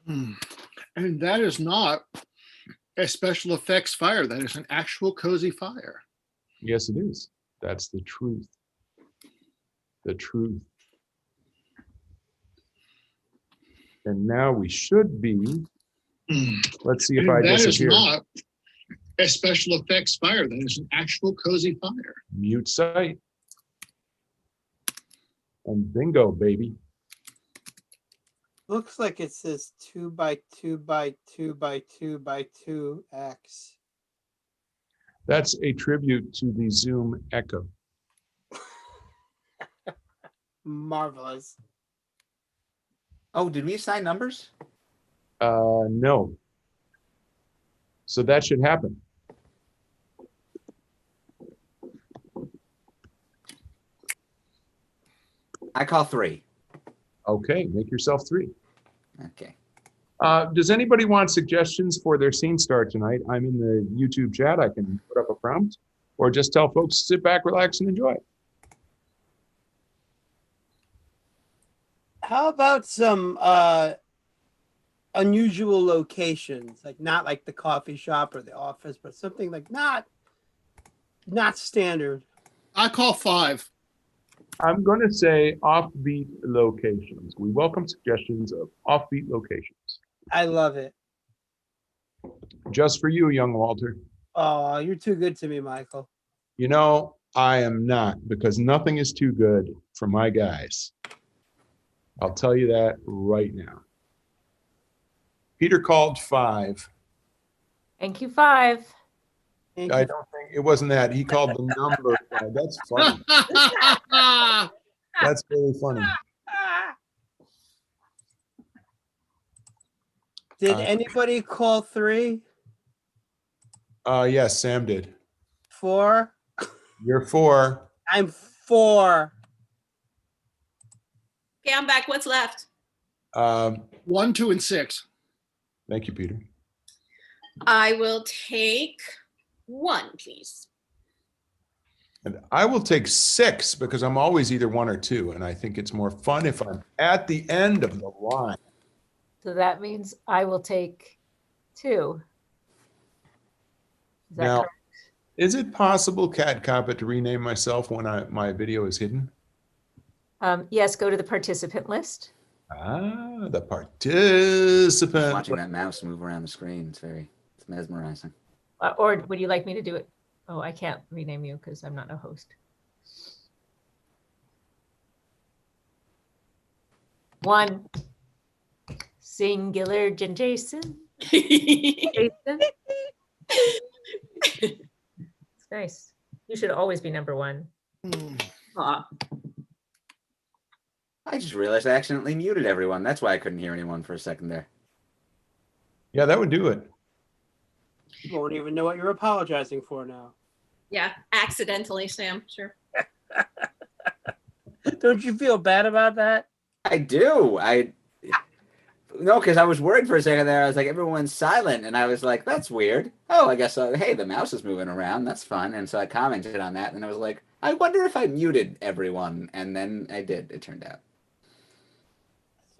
Hmm. And that is not a special effects fire. That is an actual cozy fire. Yes, it is. That's the truth. The truth. And now we should be, let's see if I And that is disappear. not a special effects fire. That is an actual cozy fire. Mute site. And bingo, baby. Looks like it says 2 by 2 by 2 by 2 by 2x. That's a tribute to the Zoom Echo. Marvelous. Oh, did we assign numbers? No. So that should happen. I call 3. Okay, make yourself 3. Okay. Does anybody want suggestions for their scene start tonight? I'm in the YouTube chat. I can put up a prompt or just tell folks to sit back, relax, and enjoy. How about some unusual locations, like not like the coffee shop or the office, but something like not standard. I call 5. I'm going to say offbeat locations. We welcome suggestions of offbeat locations. I love it. Just for you, young Walter. Oh, you're too good to me, Michael. You know, I am not, because nothing is too good for my guys. I'll tell you that right now. Peter called 5. Thank you, 5. Thank I you. don't think it wasn't that. He called the number 5. That's funny. That's really funny. Did anybody call 3? Yes, Sam did. 4? You're 4. I'm 4. Okay, I'm back. What's left? 1, 2, and 6. Thank you, Peter. I will take 1, please. And I will take 6 because I'm always either 1 or 2. And I think it's more fun if I'm at the end of the line. So that means I will take 2. Is that Now, correct? is it possible, Cat Coppet, to rename myself when my video is hidden? Yes, go to the participant list. Ah, the participant. Watching that mouse move around the screen, it's mesmerizing. Or would you like me to do it? Oh, I can't rename you because I'm not a host. 1. Singular Jason. Jason. It's nice. You should always be number 1. Aw. I just realized I accidentally muted everyone. That's why I couldn't hear anyone for a second there. Yeah, that would do it. You won't even know what you're apologizing for now. Yeah, accidentally, Sam. Sure. Don't you feel bad about that? I do. No, because I was worried for a second there. I was like, everyone's silent. And I was like, that's weird. Oh, I guess, hey, the mouse is moving around. That's fun. And so I commented on that. And I was like, I wonder if I muted everyone. And then I did, it turned out.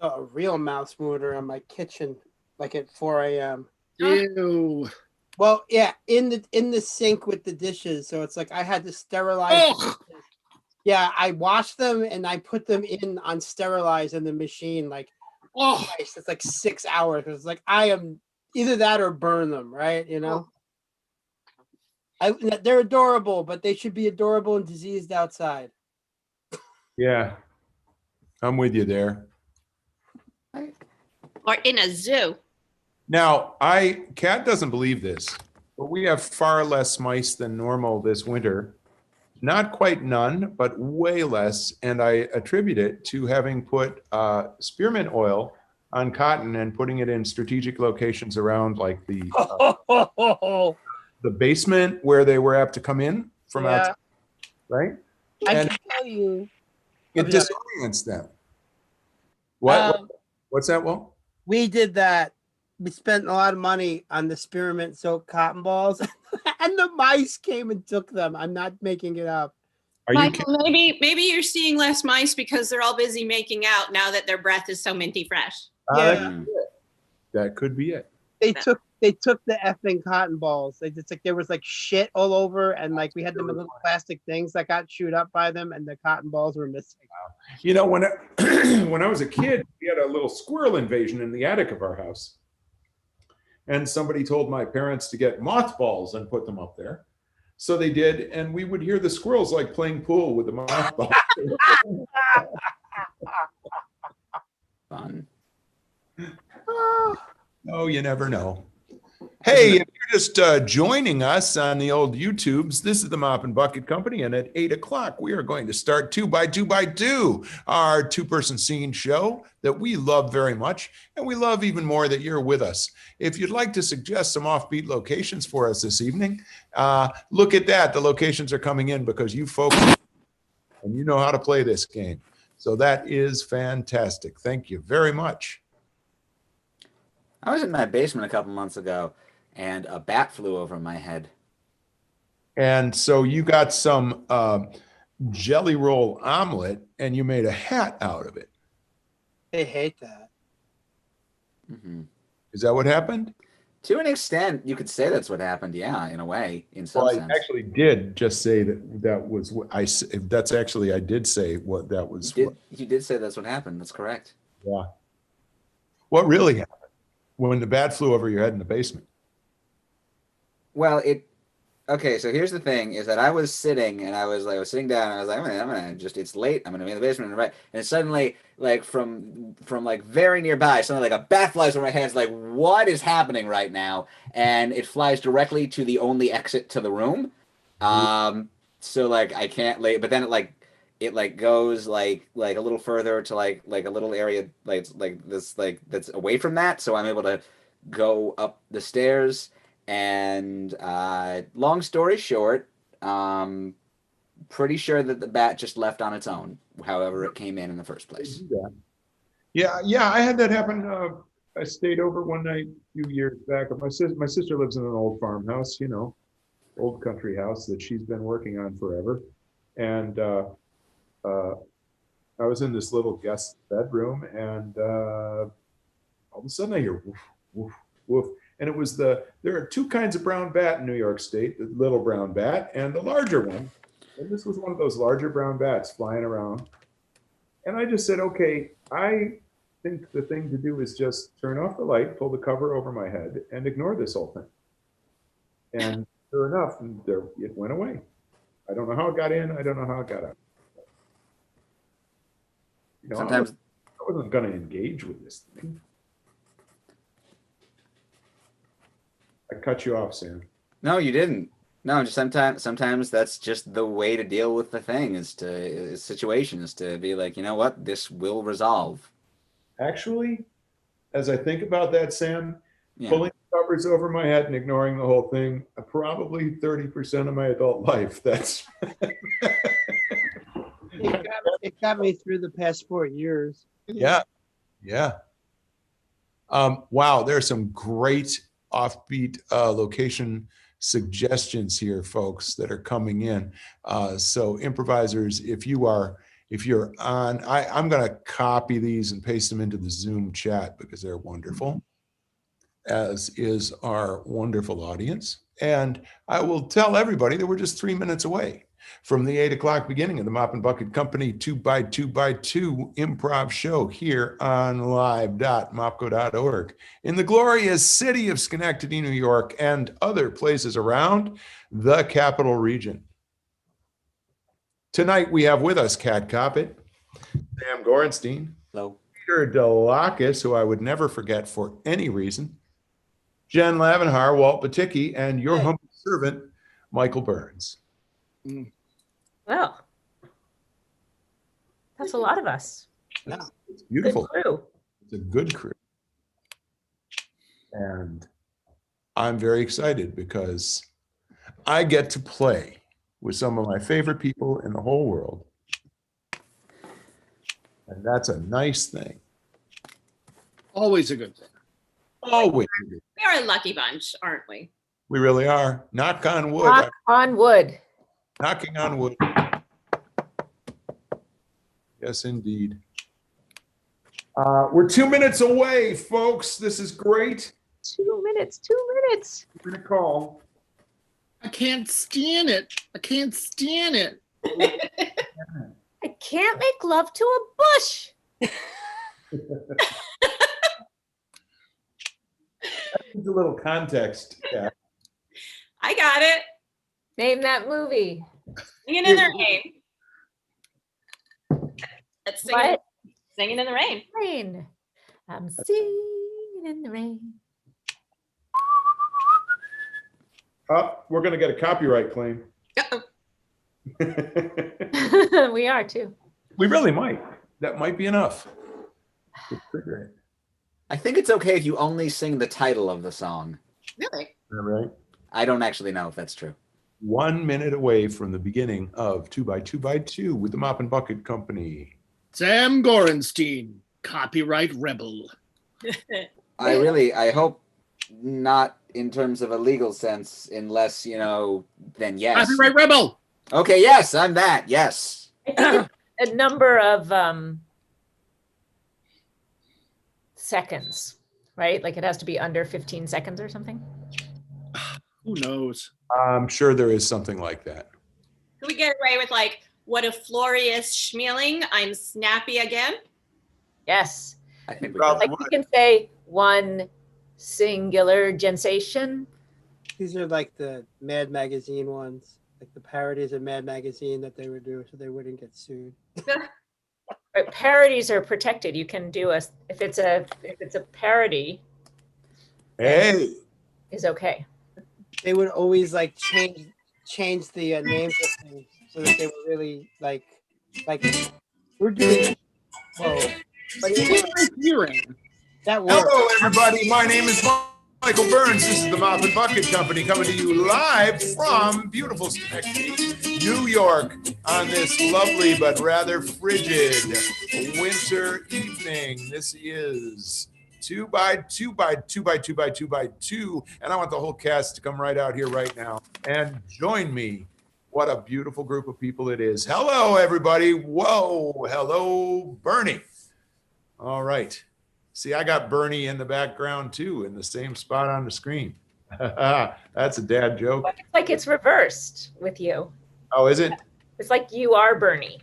I saw a real mouse motor in my kitchen, like at 4 a.m. Ew. Well, yeah, in the sink with the dishes. So it's like I had to sterilize. Oh, Yeah, I washed them and I put them in on sterilize in the machine. Like, oh, Christ, it's like 6 hours. It's like I am either that or burn them, right? You know, they're adorable, but they should be adorable and diseased outside. Yeah, I'm with you there. Or in a zoo. Now, Kat doesn't believe this, but we have far less mice than normal this winter. Not quite none, but way less. And I attribute it to having put spearmint oil on cotton and putting it in strategic locations around like the basement where they were apt to come in from Yeah. outside, right? I And can tell you. it disorients them. What? What's that, Will? We did that. We spent a lot of money on the spearmint soaked cotton balls, and the mice came and took them. I'm not making it up. Are you Michael, maybe you're seeing less mice because they're all busy making out now that their breath is so minty fresh. Yeah. That could be it. They took the effing cotton balls. They just like there was like shit all over, and like we had them in little plastic things that got chewed up by them, and the cotton balls were missing. You know, when when I was a kid, we had a little squirrel invasion in the attic of our house. And somebody told my parents to get mothballs and put them up there. So they did, and we would hear the squirrels like playing pool with the mothballs. Fun. Oh, you never know. Hey, if you're just joining us on the old YouTubes, this is the Mop and Bucket Company, and at 8 o'clock, we are going to start 2 by 2 by 2, our two-person scene show that we love very much, and we love even more that you're with us. If you'd like to suggest some offbeat locations for us this evening, look at that. The locations are coming in because you folks, and you know how to play this game. So that is fantastic. Thank you very much. I was in my basement a couple months ago, and a bat flew over my head. And so you got some jelly roll omelet and you made a hat out of it. They hate that. Mm-hmm. Is that what happened? To an extent, you could say that's what happened. Yeah, in a way, in some Well, sense. I actually did just say that was what I did say what that was. You did say that's what happened. That's correct. Yeah. What really happened when the bat flew over your head in the basement? Well, okay, so here's the thing is that I was sitting and I was sitting down and I was like, I'm gonna just, it's late, I'm gonna be in the basement, right? And suddenly, like from like very nearby, suddenly like a bat flies over my head. It's like, what is happening right now? And it flies directly to the only exit to the room. So like I can't but then it goes like a little further to like a little area like this like that's away from that. So I'm able to go up the stairs. And long story short, pretty sure that the bat just left on its own, however it came in the first place. Yeah, I had that happen. I stayed over one night a few years back. My sister lives in an old farmhouse, you know, old country house that she's been working on forever. And I was in this little guest bedroom, and all of a sudden I hear woof, woof, woof. And it was there are two kinds of brown bat in New York State, the little brown bat and the larger one. And this was one of those larger brown bats flying around. And I just said, okay, I think the thing to do is just turn off the light, pull the cover over my head, and ignore this whole thing. And sure enough, it went away. I don't know how it got in. I don't know how it got out. You know, Sometimes I wasn't going to engage with this thing. I cut you off, Sam. no, you didn't. No, just sometimes that's just the way to deal with the thing is to be like, you know what, this will resolve. Actually, as I think about that, Sam, Yeah. pulling the covers over my head and ignoring the whole thing, probably 30% of my adult life. That's It got me through the past 4 years. yeah. Wow, there's some great offbeat location suggestions here, folks, that are coming in. So improvisers, if you're on, I'm going to copy these and paste them into the Zoom chat because they're wonderful, as is our wonderful audience. And I will tell everybody that we're just 3 minutes away from the 8 o'clock beginning of the Mop and Bucket Company 2 by 2 by 2 improv show here on live.mopco.org in the glorious city of Schenectady, New York, and other places around the capital region. Tonight we have with us Kat Coppett, Sam Gorenstein, Hello. Peter Delakis, who I would never forget for any reason, Jen Lavenhar, Walt Baticki, and your humble servant, Michael Burns. Well, that's a lot of us. It's beautiful. Good crew. It's a good crew. And I'm very excited because I get to play with some of my favorite people in the whole world. And that's a nice thing. Always a good thing. Always. We are a lucky bunch, aren't we? We really are. Knock on wood. Knock on wood. Knocking on wood. Yes, indeed. We're 2 minutes away, folks. This is great. 2 minutes, 2 minutes. We're gonna call. I can't stand it. I can't stand it. I can't make love to a bush. Needs a little context. Yeah. I got it. Name that movie. Singing in the rain. Let's sing What? Singing in the rain. Rain. I'm singing in the rain. Oh, we're gonna get a copyright claim. Uh-oh. We are too. We really might. That might be enough. I think it's okay if you only sing the title of the song. Really? All right. I don't actually know if that's true. 1 minute away from the beginning of 2x2x2 with the Mop and Bucket Company. Sam Gorenstein, copyright rebel. I hope not in terms of a legal sense, unless, then yes. Copyright rebel. Okay, yes, I'm that. Yes. I think it's a number of seconds, right? Like it has to be under 15 seconds or something. Who knows? I'm sure there is something like that. Could we get away with like, what a glorious schmealing? I'm snappy again. Yes. I think we Well, could. Like you can say one singular sensation. These are like the Mad Magazine ones, like the parodies of Mad Magazine that they would do so they wouldn't get sued. Right, parodies are protected. You can do if it's a parody Hey, is okay. They would always like change the names of things so that they were really like we're doing. Whoa, What am I hearing? that worked. hello everybody. My name is Michael Burns. This is the Mop and Bucket Company coming to you live from beautiful Schenectady, New York, on this lovely but rather frigid winter evening. This is 2x2x2x2x2, and I want the whole cast to come right out here right now and join me. What a beautiful group of people it is. Hello, everybody. Whoa, hello, Bernie. All right. See, I got Bernie in the background too, in the same spot on the screen. That's a dad joke. It's like it's reversed with you. Oh, is it? It's like you are Bernie.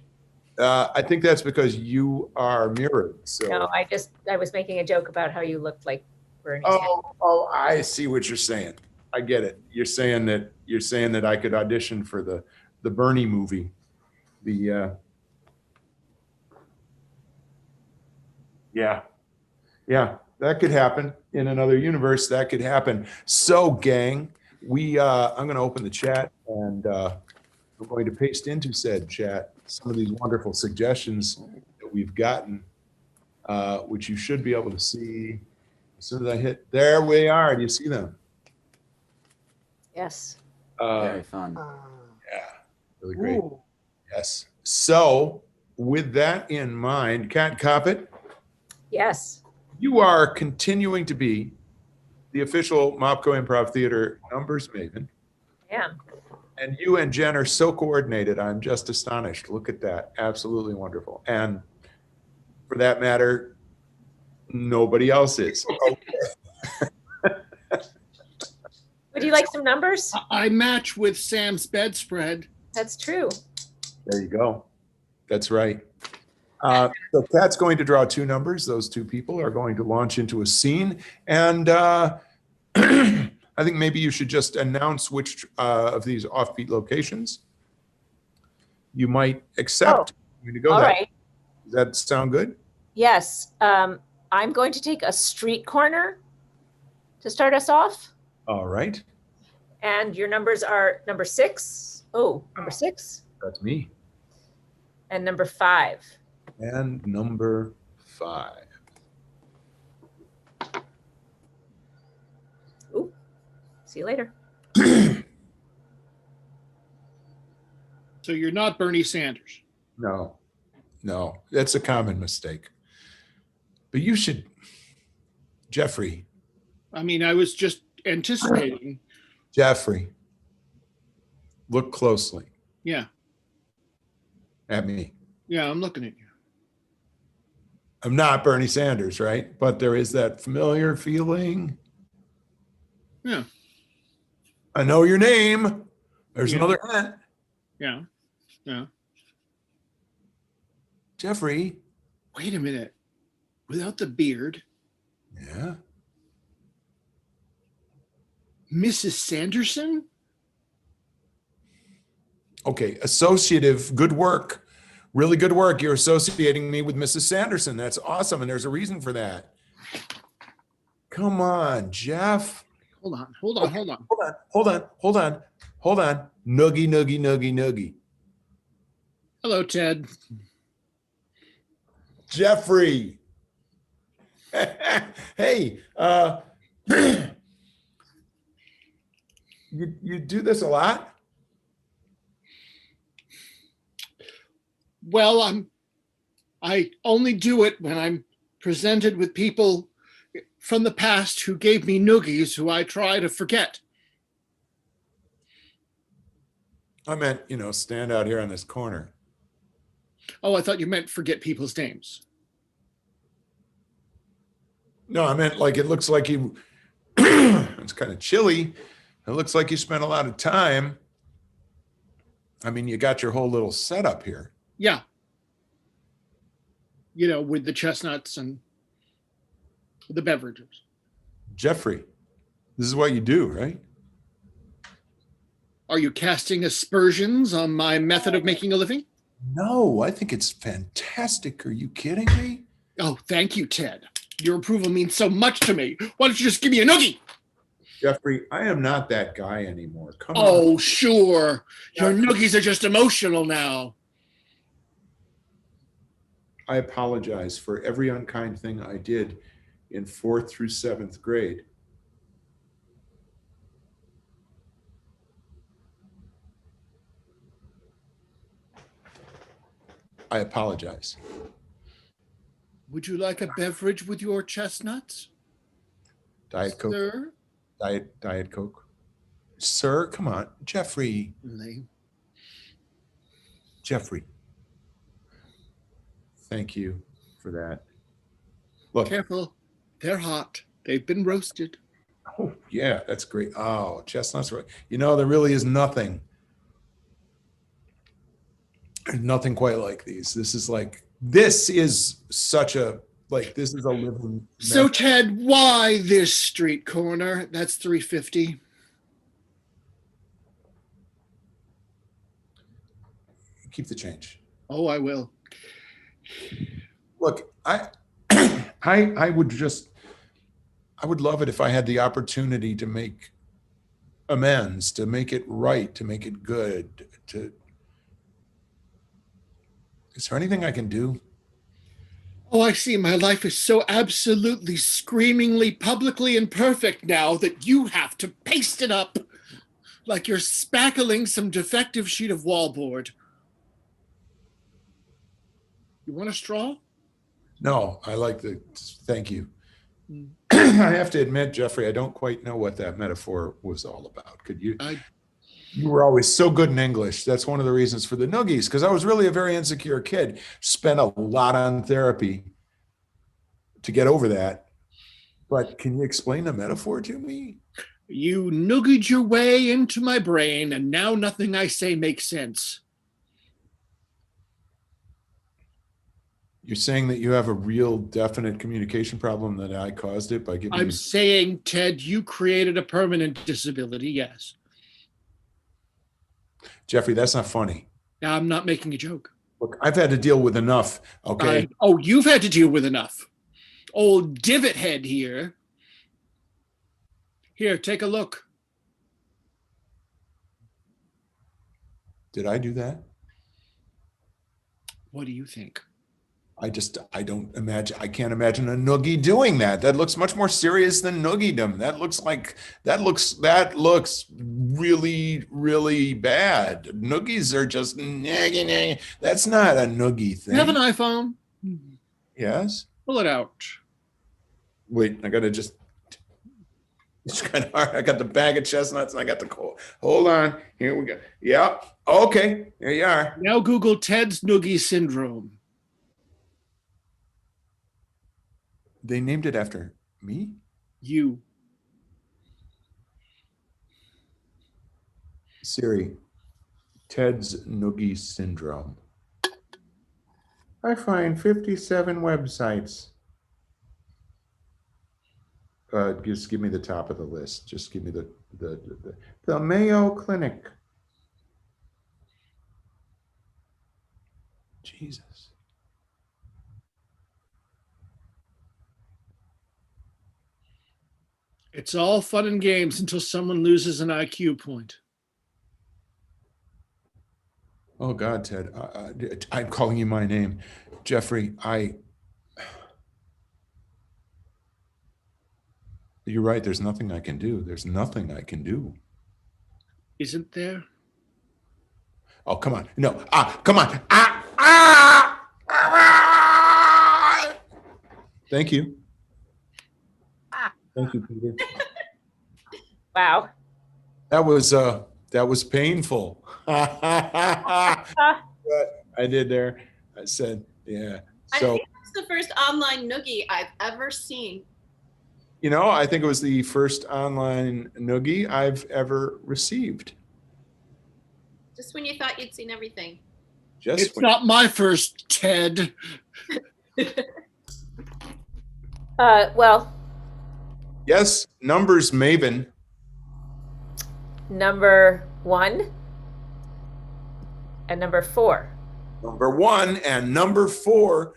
I think that's because you are mirrored. So. No, I was making a joke about how you looked like Bernie. Oh, I see what you're saying. I get it. You're saying that I could audition for the Bernie movie. Yeah, that could happen in another universe. That could happen. So, gang, I'm going to open the chat and we're going to paste into said chat some of these wonderful suggestions that we've gotten, which you should be able to see as soon as I hit. There we are. Do you see them? Yes. Very fun. Yeah, really great. Ooh. Yes. So, with that in mind, Kat Coppett, Yes. you are continuing to be the official Mopco Improv Theater numbers maven. Yeah. And you and Jen are so coordinated. I'm just astonished. Look at that. Absolutely wonderful. And for that matter, nobody else is. Would you like some numbers? I match with Sam's bedspread. That's true. There you go. That's right. So Kat's going to draw two numbers. Those two people are going to launch into a scene. And I think maybe you should just announce which of these offbeat locations you might accept. To go All that. right. Does that sound good? Yes. I'm going to take a street corner to start us off. All right. And your numbers are number 6. Oh, number 6 That's me. and number 5. And number 5. Ooh. See you later. So you're not Bernie Sanders. No, that's a common mistake. But you should, Jeffrey, I mean, I was just anticipating. look closely Yeah. at me. Yeah, I'm looking at you. I'm not Bernie Sanders, right? But there is that familiar feeling. Yeah. I know your name. There's Yeah. another hint. Yeah. Yeah. Jeffrey. Wait a minute. Without the beard, Yeah. Mrs. Sanderson? Okay. Associative. Good work. Really good work. You're associating me with Mrs. Sanderson. That's awesome. And there's a reason for that. Come on, Jeff. Hold on. Hold on. Hold on. Hold on. Noogie, noogie, noogie, noogie. Hello, Ted. Jeffrey. Hey, you do this a lot? Well, I only do it when I'm presented with people from the past who gave me noogies who I try to forget. I meant, stand out here on this corner. Oh, I thought you meant forget people's names. No, I meant like it looks like you, it's kind of chilly. It looks like you spent a lot of time. I mean, you got your whole little setup here. Yeah. With the chestnuts and the beverages. Jeffrey, this is what you do, right? Are you casting aspersions on my method of making a living? No, I think it's fantastic. Are you kidding me? Oh, thank you, Ted. Your approval means so much to me. Why don't you just give me a noogie? Jeffrey, I am not that guy anymore. Come on. Oh, sure. Your noogies are just emotional now. I apologize for every unkind thing I did in 4th through 7th grade. I apologize. Would you like a beverage with your chestnuts? Diet Coke. Sir? Diet Coke. Sir, come on. Jeffrey. Lame. Jeffrey. Thank you for that. Look. Careful. They're hot. They've been roasted. Oh, yeah, that's great. Oh, chestnuts. There really is nothing. Nothing quite like these. This is such a, this is a living. So, Ted, why this street corner? That's $3.50. Keep the change. Oh, I will. Look, I would love it if I had the opportunity to make amends, to make it right, to make it good. Is there anything I can do? Oh, I see. My life is so absolutely screamingly publicly imperfect now that you have to paste it up like you're spackling some defective sheet of wallboard. You want a straw? No, thank you. I have to admit, Jeffrey, I don't quite know what that metaphor was all about. Could you? You were always so good in English. That's one of the reasons for the noogies, because I was really a very insecure kid. Spent a lot on therapy to get over that. But can you explain the metaphor to me? You noogied your way into my brain, and now nothing I say makes sense. You're saying that you have a real definite communication problem, that I caused it by giving I'm you... saying, Ted, you created a permanent disability, yes. Jeffrey, that's not funny. Now, I'm not making a joke. Look, I've had to deal with enough, okay? You've had to deal with enough. Old divot head here. Here, take a look. Did I do that? What do you think? I can't imagine a noogie doing that. That looks much more serious than noogiedom. That looks really, really bad. Noogies are just, that's not a noogie thing. You have an iPhone? Yes. Pull it out. Wait, it's kind of hard. I got the bag of chestnuts and I got the coal. Hold on. Here we go. Yeah. Okay. There you are. Now Google Ted's noogie syndrome. They named it after me? You. Siri, Ted's Noogie Syndrome. I find 57 websites. Just give me the top of the list. Just give me the Mayo Clinic. Jesus. It's all fun and games until someone loses an IQ point. Oh God, Ted, I'm calling you my name. Jeffrey, you're right. There's nothing I can do. There's nothing I can do. Isn't there? Oh, come on. No. Come on. Thank you. Thank you, Peter. Wow. That was painful. What I did there, I said, yeah. I So, think that's the first online noogie I've ever seen. I think it was the first online noogie I've ever received. Just when you thought you'd seen everything. It's not my first, Ted. Well, Yes, numbers maven. number 1 and number 4. Number 1 and number 4.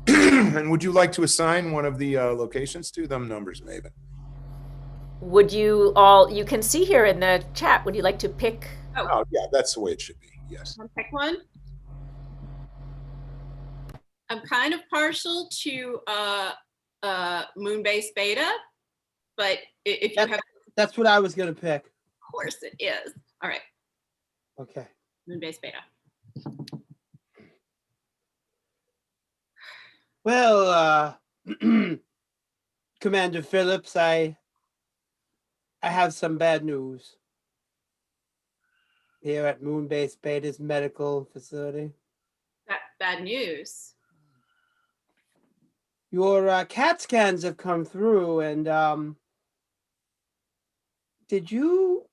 And would you like to assign one of the locations to them numbers maven? Would you can see here in the chat, would you like to pick? Oh, yeah, that's the way it should be. Yes. I'll pick one. I'm kind of partial to Moonbase Beta, but if you have, That's what I was gonna pick. of course it is. All right, Okay. Moonbase Beta. Well, Commander Phillips, I have some bad news here at Moonbase Beta's medical facility. Bad news. Your CAT scans have come through, and did you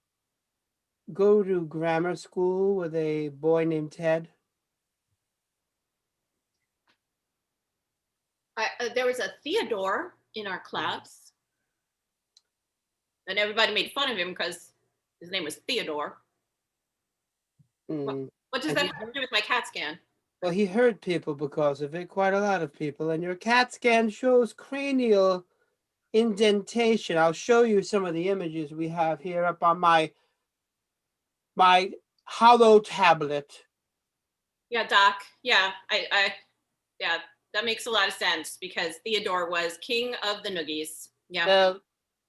go to grammar school with a boy named Ted? There was a Theodore in our class, and everybody made fun of him because his name was Theodore. Mm. What does that have to do with my CAT scan? Well, he hurt people because of it, quite a lot of people, and your CAT scan shows cranial indentation. I'll show you some of the images we have here up on my hollow tablet. Yeah, Doc. Yeah, yeah, that makes a lot of sense because Theodore was king of the noogies. Yeah. Well,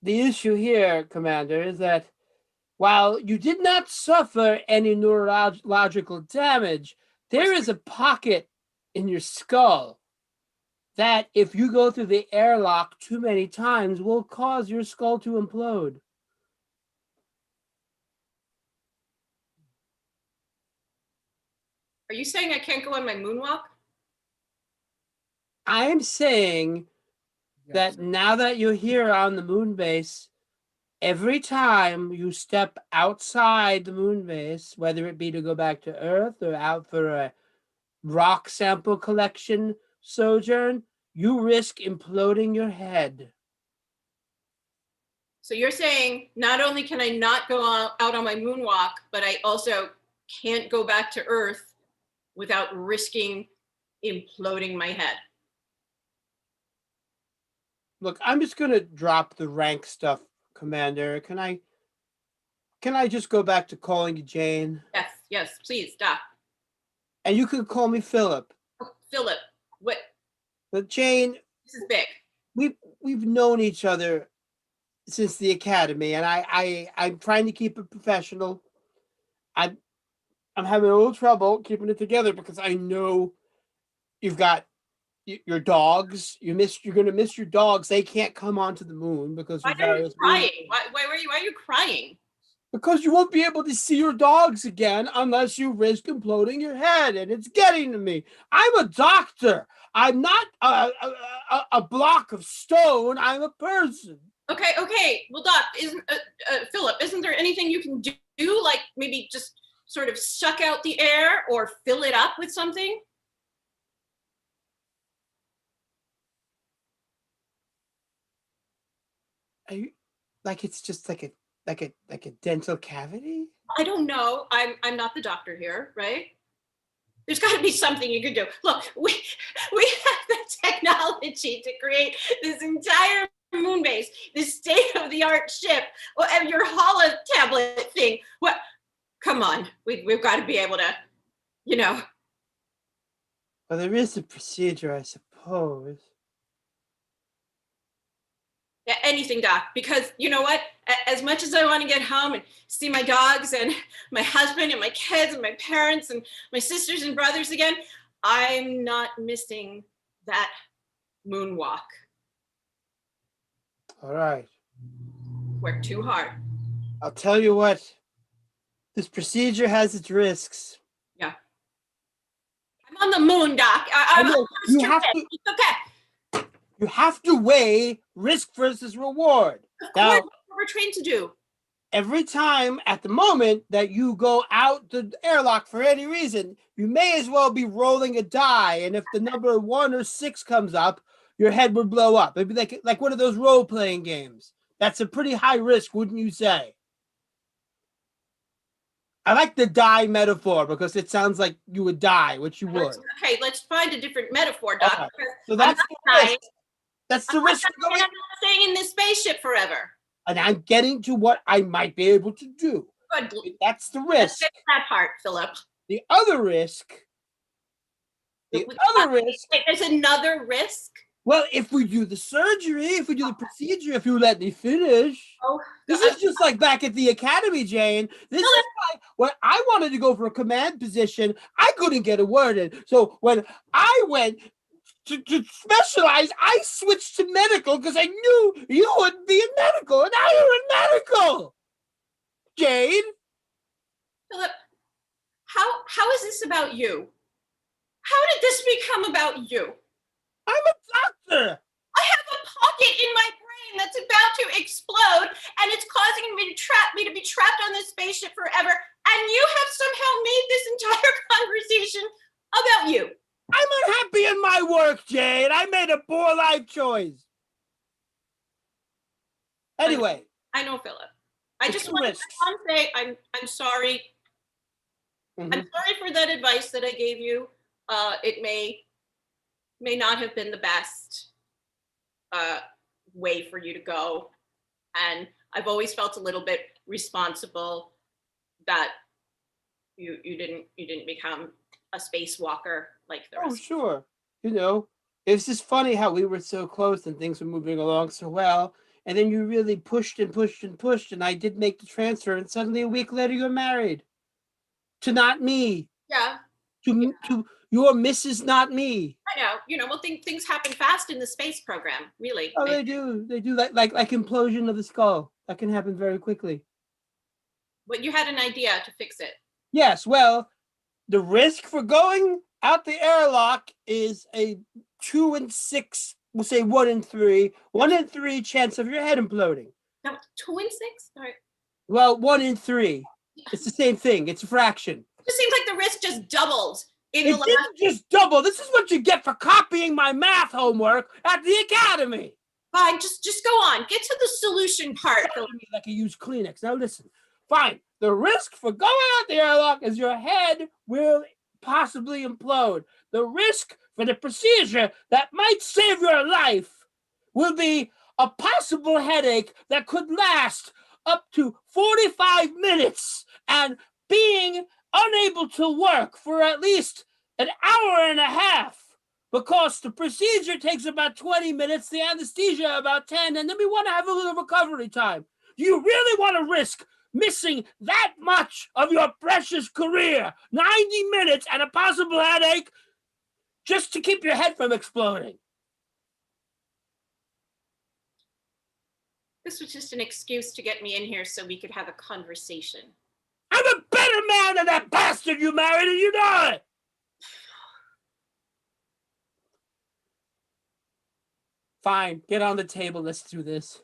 the issue here, Commander, is that while you did not suffer any neurological damage, there is a pocket in your skull that, if you go through the airlock too many times, will cause your skull to implode. Are you saying I can't go on my moonwalk? I am saying that now that you're here on the moon base, every time you step outside the moon base, whether it be to go back to Earth or out for a rock sample collection sojourn, you risk imploding your head. So you're saying not only can I not go out on my moonwalk, but I also can't go back to Earth without risking imploding my head. Look, I'm just gonna drop the rank stuff, Commander. Can I just go back to calling you Jane? Yes, please, Doc. And you can call me Philip. Oh, Philip, what? But Jane, This is big. we've known each other since the academy, and I'm trying to keep it professional. I'm having a little trouble keeping it together because I know you've got your dogs. You're going to miss your dogs. They can't come onto the moon because Why of are you various crying? Why are you crying? Because you won't be able to see your dogs again unless you risk imploding your head, and it's getting to me. I'm a doctor. I'm not a block of stone. I'm a person. Okay. Well, Doc, Philip, isn't there anything you can do? Like maybe just sort of suck out the air or fill it up with something? Like it's just like a dental cavity? I don't know. I'm not the doctor here, right? There's got to be something you could do. Look, we have the technology to create this entire moon base, this state-of-the-art ship, and your holo tablet thing. What? Come on, we've got to be able to, you know. Well, there is a procedure, I suppose. Yeah, anything, Doc, because you know what? As much as I want to get home and see my dogs and my husband and my kids and my parents and my sisters and brothers again, I'm not missing that moonwalk. All right. Work too hard. I'll tell you what. This procedure has its risks. Yeah. I'm on the moon, Doc. I'm know. You have to. It's okay. You have to weigh risk versus reward. Of Now, course, what we're trained to do. every time at the moment that you go out the airlock for any reason, you may as well be rolling a die. And if the number 1 or 6 comes up, your head would blow up. It'd be like one of those role-playing games. That's a pretty high risk, wouldn't you say? I like the die metaphor because it sounds like you would die, which you would. Okay, let's find a different metaphor, Doc. Okay. Because So that's I'm the not risk. That's the risk. I'm not staying in this spaceship forever. And I'm getting to what I might be able to do. Good. That's the Let's risk. fix that part, Philip. The other risk. Wait, There's another risk. well, if we do the surgery, if we do the procedure, if you let me finish. Oh, This is just like back at the academy, Jane. This is why when I wanted to go for a command position, I couldn't get a word in. So when I went to specialize, I switched to medical because I knew you would be in medical, and now you're in medical. Jane? Philip, how is this about you? How did this become about you? I'm a doctor. I have a pocket in my brain that's about to explode, and it's causing me to be trapped on this spaceship forever. And you have somehow made this entire conversation about you. I'm unhappy in my work, Jane. I made a poor life choice. Anyway. I know, Philip. I just want to say I'm sorry. Mm-hmm. I'm sorry for that advice that I gave you. It may not have been the best way for you to go, and I've always felt a little bit responsible that you didn't become a spacewalker like the rest. Oh, sure. You know, it's just funny how we were so close and things were moving along so well, and then you really pushed and pushed and pushed, and I did make the transfer, and suddenly a week later you're married to not me. Yeah. To your Mrs. Not me. I know. Well, things happen fast in the space program. Really. Oh, they do. They do like implosion of the skull. That can happen very quickly. But you had an idea to fix it. Yes. Well, the risk for going out the airlock is a 2 in 6. We'll say 1 in 3. 1 in 3 chance of your head imploding. No, 2 in 6. All right. Well, 1 in 3. It's the same thing. It's a fraction. It just seems like the risk just doubled. It didn't just double. This is what you get for copying my math homework at the academy. Fine, just go on. Get to the solution part. Like a used Kleenex. Now listen. Fine. The risk for going out the airlock is your head will possibly implode. The risk for the procedure that might save your life will be a possible headache that could last up to 45 minutes and being unable to work for at least an hour and a half because the procedure takes about 20 minutes, the anesthesia about 10, and then we want to have a little recovery time. Do you really want to risk missing that much of your precious career, 90 minutes and a possible headache, just to keep your head from exploding? this was just an excuse to get me in here so we could have a conversation. I'm a better man than that bastard you married, and you know it. Fine, get on the table. Let's do this.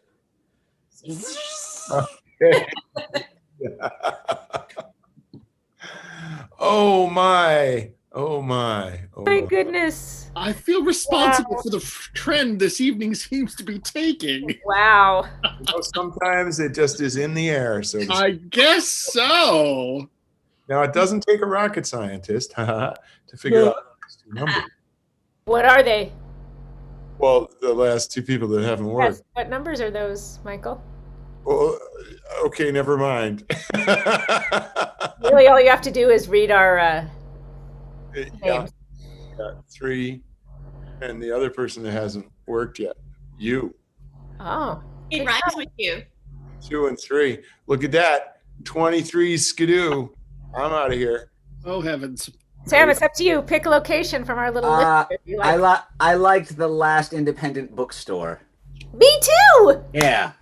Oh my. Oh my. Oh My my. goodness. I feel responsible for the trend this evening seems to be taking. Wow. You know, sometimes it just is in the air. So to I speak. guess so. Now it doesn't take a rocket scientist to figure out these two numbers. What are they? Well, the last two people that haven't worked. Yes. What numbers are those, Michael? Well, okay, never mind. Really, all you have to do is read our Yeah, names. yeah, 3, and the other person that hasn't worked yet, you. Oh. It Good rhymes job. with you. 2 and 3. Look at that. 23 skidoo. I'm out of here. Oh heavens. Sam, it's up to you. Pick a location from our little list. If you like. I liked the last independent bookstore. Me too. Yeah.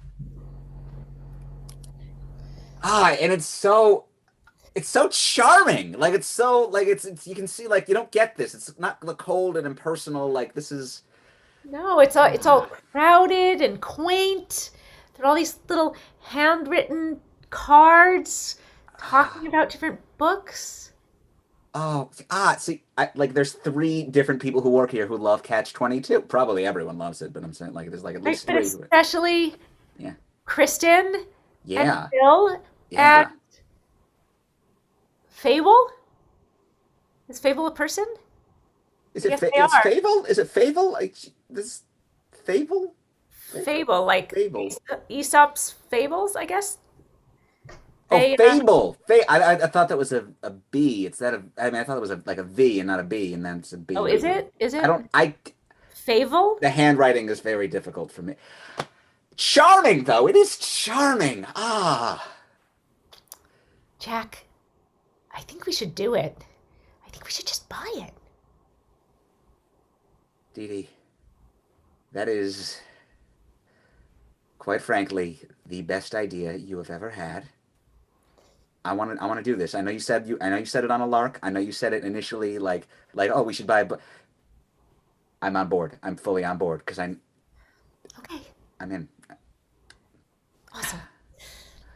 And it's so charming. Like it's you can see like you don't get this. It's not the cold and impersonal. Like this is. No, it's all crowded and quaint. There are all these little handwritten cards talking about different books. Oh, see, there's 3 different people who work here who love Catch 22. Probably everyone loves it, but I'm saying like there's like at Right, least but 3. especially Yeah. Kristen Yeah. and Bill Yeah. and Fable. Is Fable a person? Is it Yes, they it's are. Fable? Is it Fable? Like this Fable? Fable, like Fable. Aesop's fables, I guess. Oh, They, Fable. I thought that was a B. I thought it was like a V and not a B, and then it's a B. Oh, is it? Is it? Fable? The handwriting is very difficult for me. Charming, though. It is charming. Jack, I think we should do it. I think we should just buy it. Dee Dee, that is, quite frankly, the best idea you have ever had. I want to do this. I know you said it on a lark. I know you said it initially like oh, we should buy it, but I'm on board. I'm fully on board because Okay. I'm in. Awesome.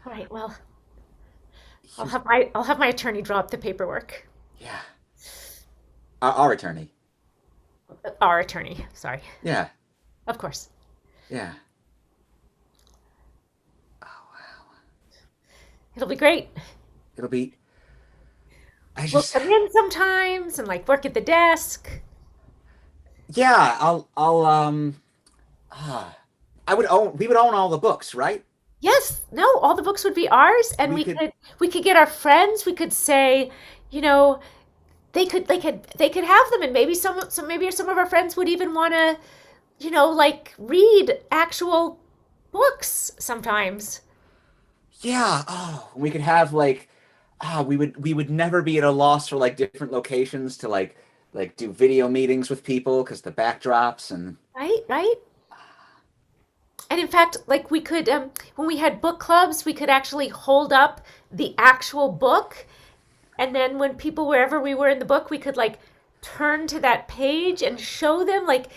All right. Well, I'll have my attorney draw up the paperwork. Yeah. Our attorney. Our attorney. Sorry. Yeah. Of course. Yeah. It'll be great. It'll be. We'll come in sometimes and like work at the desk. Yeah. We would own all the books, right? Yes. No. All the books would be ours, and we could get our friends. We could say, you know, they could have them, and maybe some of our friends would even want to, you know, like read actual books sometimes. Yeah. Oh, we could have like, we would never be at a loss for like different locations to like do video meetings with people because the backdrops and. Right. And in fact, like we could, when we had book clubs, we could actually hold up the actual book. And then when people, wherever we were in the book, we could like turn to that page and show them like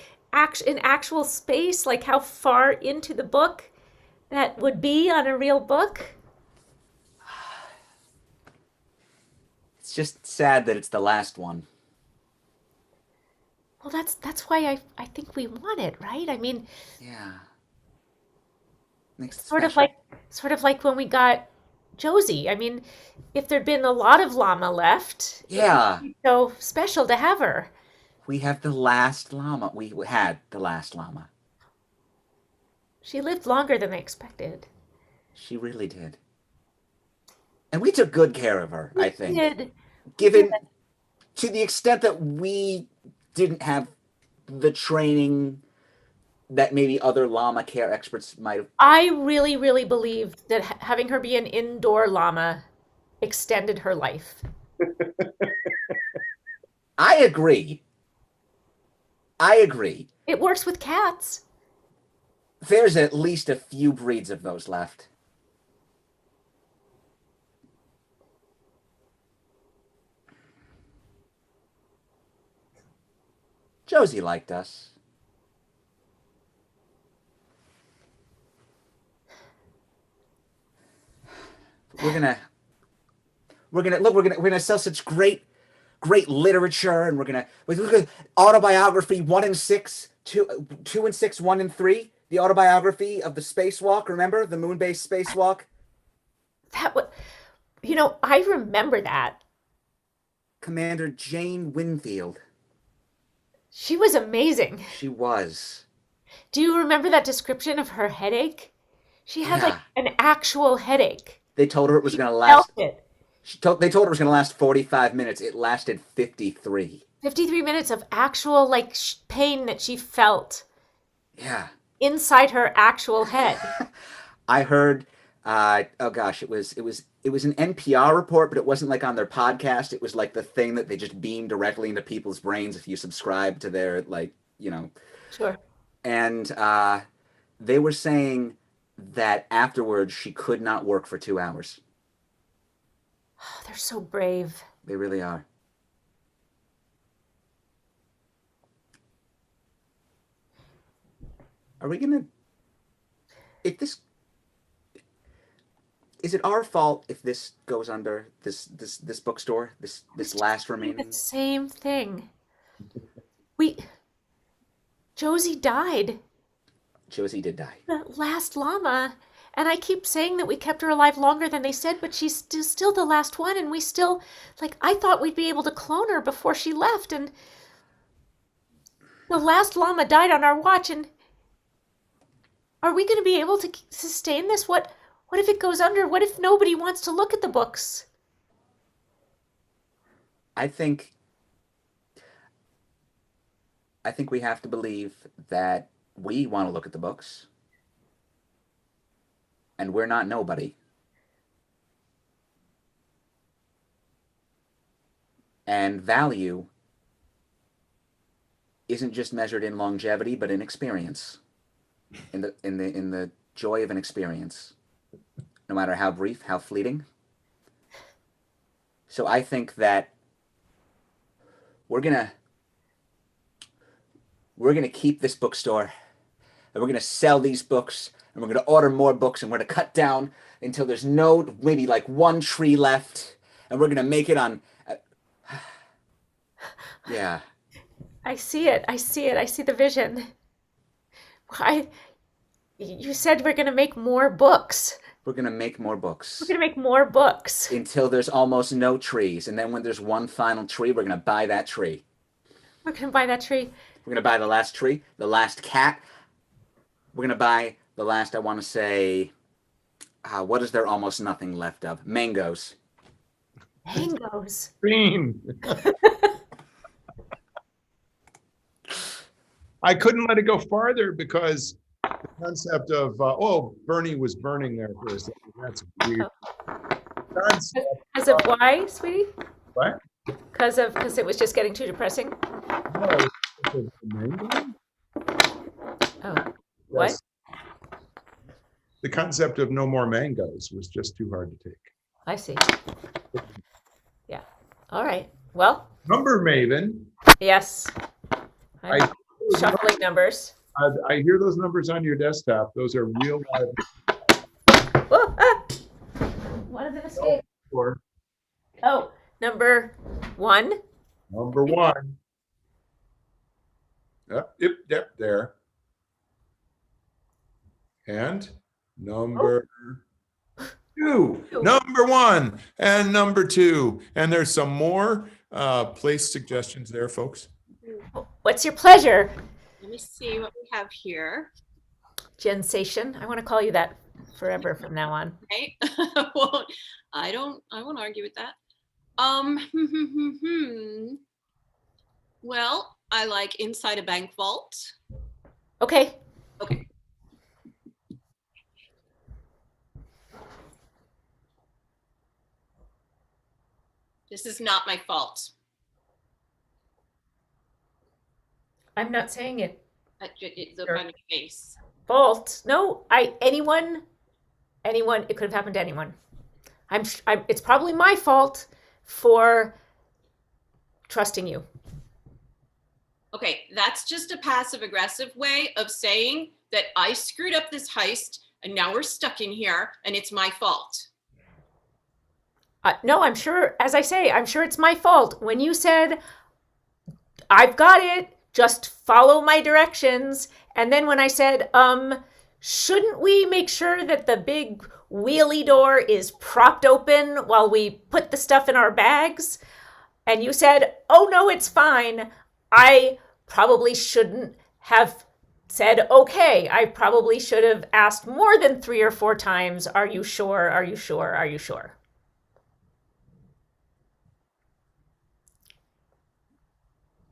in actual space, like how far into the book that would be on a real book. It's just sad that it's the last one. Well, that's why I think we want it, right? I mean, Yeah. Makes it sort special. of like when we got Josie. I mean, if there'd been a lot of llama left, Yeah. it'd be so special to have her. We have the last llama. We had the last llama. She lived longer than I expected. She really did. And we took good care of her, I think. Did. Given to the extent that we didn't have the training that maybe other llama care experts might have. I really, really believed that having her be an indoor llama extended her life. I agree. It works with cats. There's at least a few breeds of those left. Josie liked us. We're gonna sell such great literature, and we're gonna look at autobiography 1 and 6, 2 and 6, 1 and 3. The autobiography of the spacewalk. Remember the moon-based spacewalk? That was, I remember that. Commander Jane Winfield. She was amazing. She was. Do you remember that description of her headache? She had like Yeah. an actual headache. They told her it was She going to last. felt it. They told her it was going to last 45 minutes. It lasted 53. 53 minutes of actual like pain that she felt Yeah. inside her actual head. I heard. Oh gosh, it was an NPR report, but it wasn't like on their podcast. It was like the thing that they just beam directly into people's brains if you subscribe to their Sure. And they were saying that afterwards she could not work for 2 hours. Oh, they're so brave. They really are. Are we gonna? If this is it our fault if this goes under this bookstore, this last remaining? The same thing. Josie died. Josie did die. The last llama. And I keep saying that we kept her alive longer than they said, but she's still the last one. And we still, I thought we'd be able to clone her before she left. And the last llama died on our watch. And are we going to be able to sustain this? What if it goes under? What if nobody wants to look at the books? I think we have to believe that we want to look at the books. And we're not nobody. And value isn't just measured in longevity, but in experience. In the joy of an experience. No matter how brief, how fleeting. So I think that we're gonna keep this bookstore, and we're gonna sell these books, and we're going to order more books, and we're going to cut down until there's maybe like one tree left, and we're going to make it on. Yeah. I see it. I see the vision. You said we're going to make more books. We're going to make more books. We're going to make more books. Until there's almost no trees. And then when there's one final tree, we're going to buy that tree. We're going to buy that tree. We're going to buy the last tree, the last cat. We're going to buy the last, I want to say, what is there almost nothing left of? Mangoes. Mangoes. Green. I couldn't let it go farther because the concept of, Bernie was burning there for a second. That's weird. Concept. Because of why, sweetie? What? Because it was just getting too depressing? No, because of the mango? Oh, Yes. what? The concept of no more mangoes was just too hard to take. I see. Yeah. All right. Well. Number Maven. Yes. I'm shuffling numbers. I hear those numbers on your desktop. Those are real live. Oh, ah! One of them escaped. Oh, number 1. Number 1. Yep, there. And number 2. Number 1 and number 2. And there's some more place suggestions there, folks. What's your pleasure? Let me see what we have here. Gensation. I want to call you that forever from now on. Right? Well, I won't argue with that. Well, I like Inside a Bank Vault. Okay. Okay. This is not my fault. I'm not saying it. Look Sure. on your face. fault. No, anyone, it could have happened to anyone. It's probably my fault for trusting you. Okay, that's just a passive aggressive way of saying that I screwed up this heist and now we're stuck in here and it's my fault. No, I'm sure, as I say, I'm sure it's my fault. When you said, I've got it, just follow my directions. And then when I said, shouldn't we make sure that the big wheelie door is propped open while we put the stuff in our bags? And you said, oh no, it's fine. I probably shouldn't have said, okay. I probably should have asked more than 3 or 4 times, are you sure? Are you sure? Are you sure?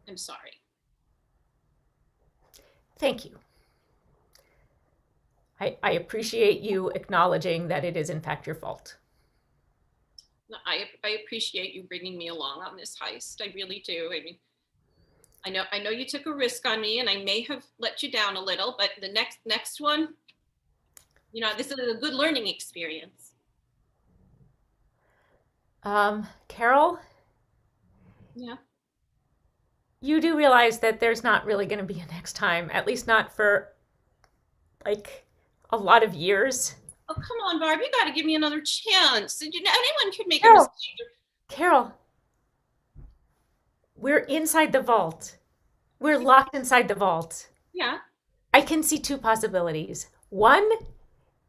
I'm sorry. Thank you. I appreciate you acknowledging that it is in fact your fault. I appreciate you bringing me along on this heist. I really do. I mean, I know you took a risk on me and I may have let you down a little, but the next one, you know, this is a good learning experience. Carol? Yeah. You do realize that there's not really going to be a next time, at least not for like a lot of years. Oh, come on, Barb. You got to give me another chance. You know, anyone could make a Carol. mistake. Carol, we're inside the vault. We're locked inside the vault. Yeah. I can see 2 possibilities. One,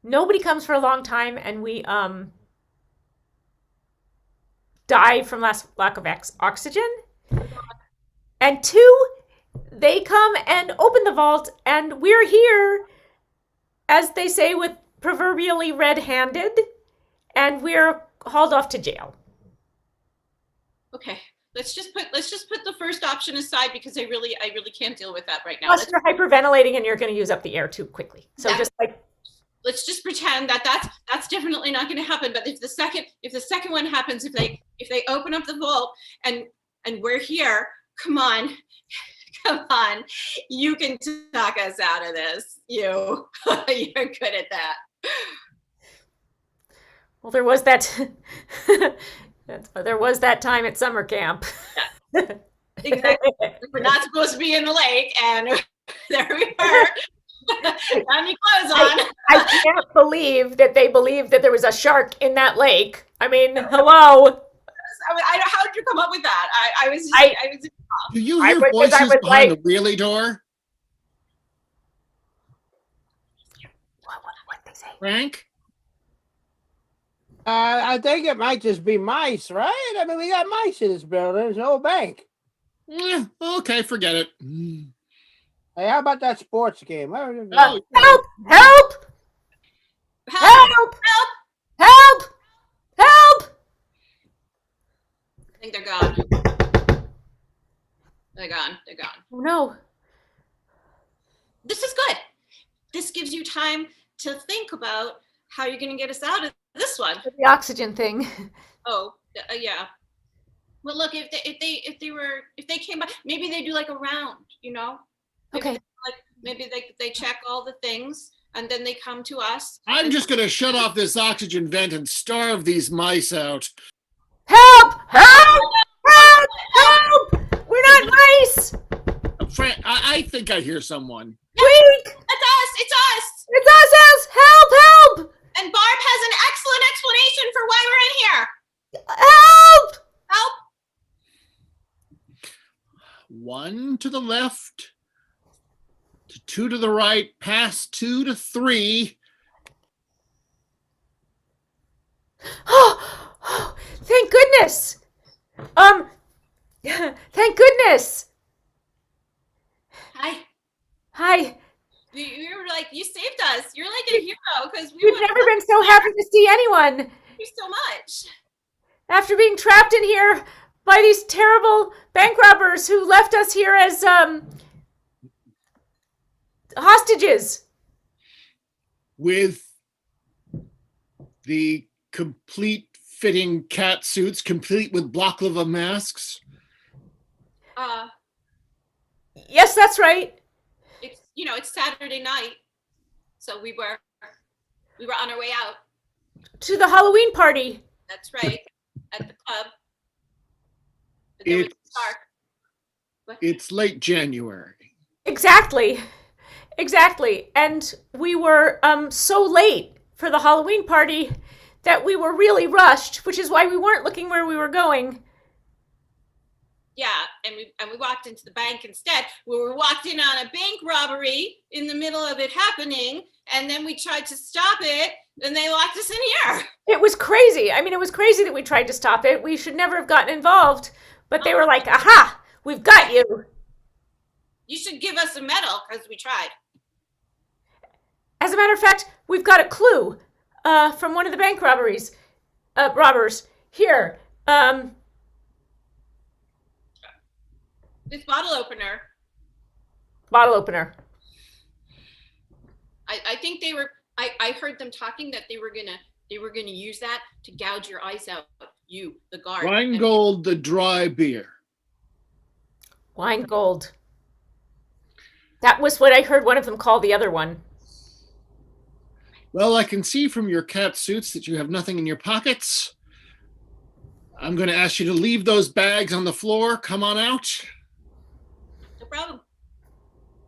nobody comes for a long time and we die from lack of oxygen. And 2, they come and open the vault and we're here, as they say, with proverbially red-handed, and we're hauled off to jail. Okay. Let's just put the first option aside because I really can't deal with that right now. Plus, you're hyperventilating and you're going to use up the air too quickly. So just like, let's just pretend that that's definitely not going to happen. But if the second one happens, if they open up the vault and we're here, come on, you can talk us out of this. You're good at that. well, there was that. There was that time at summer camp. Yeah. Exactly. We're not supposed to be in the lake, and there we were. Got any clothes on. I can't believe that they believed that there was a shark in that lake. I mean, hello. How did you come up with that? I was. Do you hear voices behind like, the wheelie door? What they say? Frank? I think it might just be mice, right? I mean, we got mice in this building. There's no bank. Okay, forget it. Hey, how about that sports game? Help! Help! Help! Help! Help! Help! I think they're gone. They're gone. Oh no. This is good. This gives you time to think about how you're going to get us out of this one. The oxygen thing. Oh, yeah. Well, look, if they came by, maybe they do like a round, you know? Maybe Okay. maybe they check all the things and then they come to us. I'm just going to shut off this oxygen vent and starve these mice out. Help! Help! Help! Help! We're not mice! Frank, I think I hear someone. Weak! It's us! It's us! It's us! Help! Help! And Barb has an excellent explanation for why we're in here. Help! Help! 1 to the left, 2 to the right, past 2 to 3. Oh, thank goodness! Thank goodness! Hi. Hi. You were like, you saved us. You're like a hero because We've never been so happy to see anyone. Thank you so much. After being trapped in here by these terrible bank robbers who left us here as hostages. With the complete fitting cat suits, complete with baklava masks. Yes, that's right. It's Saturday night. So we were on our way out. To the Halloween party. That's right, at the club. But then we It's, dark. What? it's late January. Exactly. And we were so late for the Halloween party that we were really rushed, which is why we weren't looking where we were going. Yeah, and we walked into the bank instead. We were walked in on a bank robbery in the middle of it happening, and then we tried to stop it, and they locked us in here. It was crazy. I mean, it was crazy that we tried to stop it. We should never have gotten involved, but they were like, "Aha, we've got you." You should give us a medal because we tried. As a matter of fact, we've got a clue from one of the bank robbers. Here. This bottle opener. Bottle opener. I think they were. I heard them talking that they were gonna use that to gouge your eyes out. You, the guard. Rheingold, the dry beer. Wine gold. That was what I heard one of them call the other one. Well, I can see from your cat suits that you have nothing in your pockets. I'm going to ask you to leave those bags on the floor. Come on out No problem.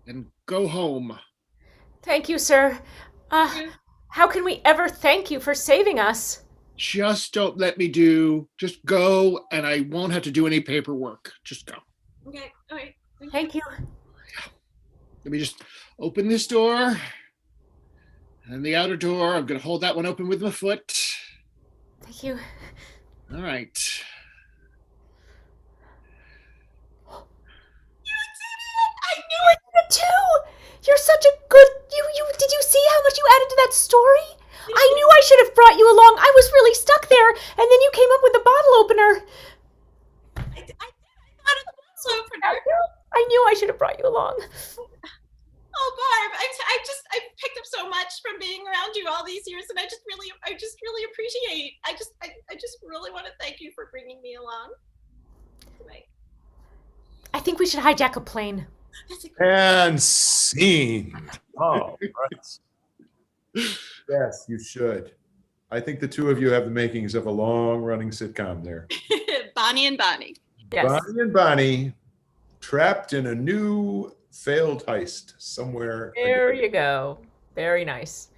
and go home. Thank you, sir. How can we ever thank you for saving us? Just don't let me do. Just go, and I won't have to do any paperwork. Just go. Okay. All right. Thank you. Let me just open this door. And the outer door, I'm going to hold that one open with my foot. Thank you. All right. I knew it. You too. You're such a good. You did you see how much you added to that story? I knew I should have brought you along. I was really stuck there, and then you came up with the bottle opener. I thought of the bottle opener. I knew I should have brought you along. Oh, Barb, I picked up so much from being around you all these years, and I just really appreciate. I just really want to thank you for bringing me along tonight. I think we should hijack a plane. That's a And scene. Oh, right. Yes, you should. I think the two of you have the makings of a long-running sitcom there. Bonnie and Bonnie. Yes. Bonnie and Bonnie trapped in a new failed heist somewhere. There you go. Very nice.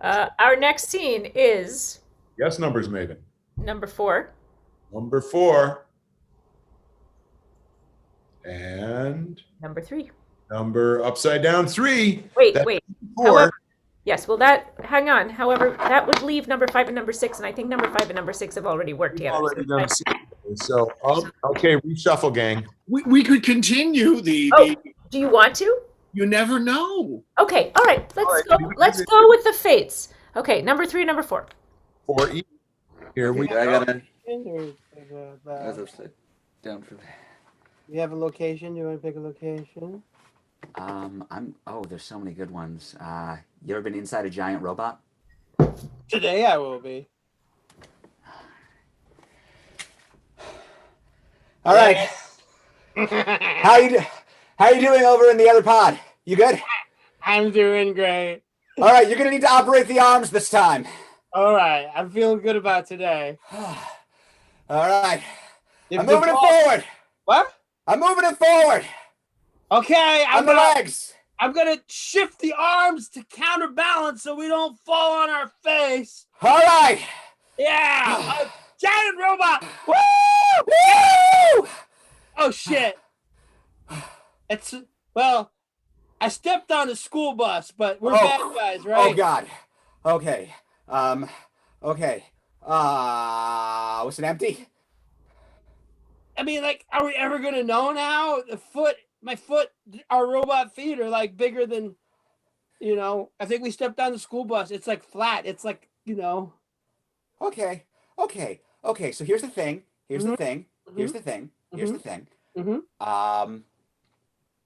Our next scene is Yes, numbers, Maven. number 4. Number 4. And Number 3. number upside down 3. Wait. That's 4. However, yes, well, hang on. However, that would leave number 5 and number 6, and I think number 5 and number 6 have already worked together. Already done a scene. So, okay, reshuffle, gang. We could continue the. Oh, do you want to? You never know. Okay, all right. Let's right, go. we can Let's do- go with the fates. Okay, number 3 and number 4. 4 each. Here we I go. gotta. Uh, upside down for that. You have a location? You want to pick a location? There's so many good ones. You ever been inside a giant robot? Today I will be. All right. How you doing over in the other pod? You good? I'm doing great. All right, you're gonna need to operate the arms this time. All right, I'm feeling good about today. All right. If I'm the moving it ball- forward. What? I'm moving it forward. Okay, On the legs. I'm gonna shift the arms to counterbalance so we don't fall on our face. All right. Yeah, a giant robot. Woo! Woo! Oh shit! I stepped on a school bus, but we're bad guys, right? Oh God. Okay. Okay. Was it empty? I mean, like, are we ever gonna know now? My foot, our robot feet are like bigger than, I think we stepped on the school bus. It's like flat. It's like, Okay. So here's the thing. Here's the thing.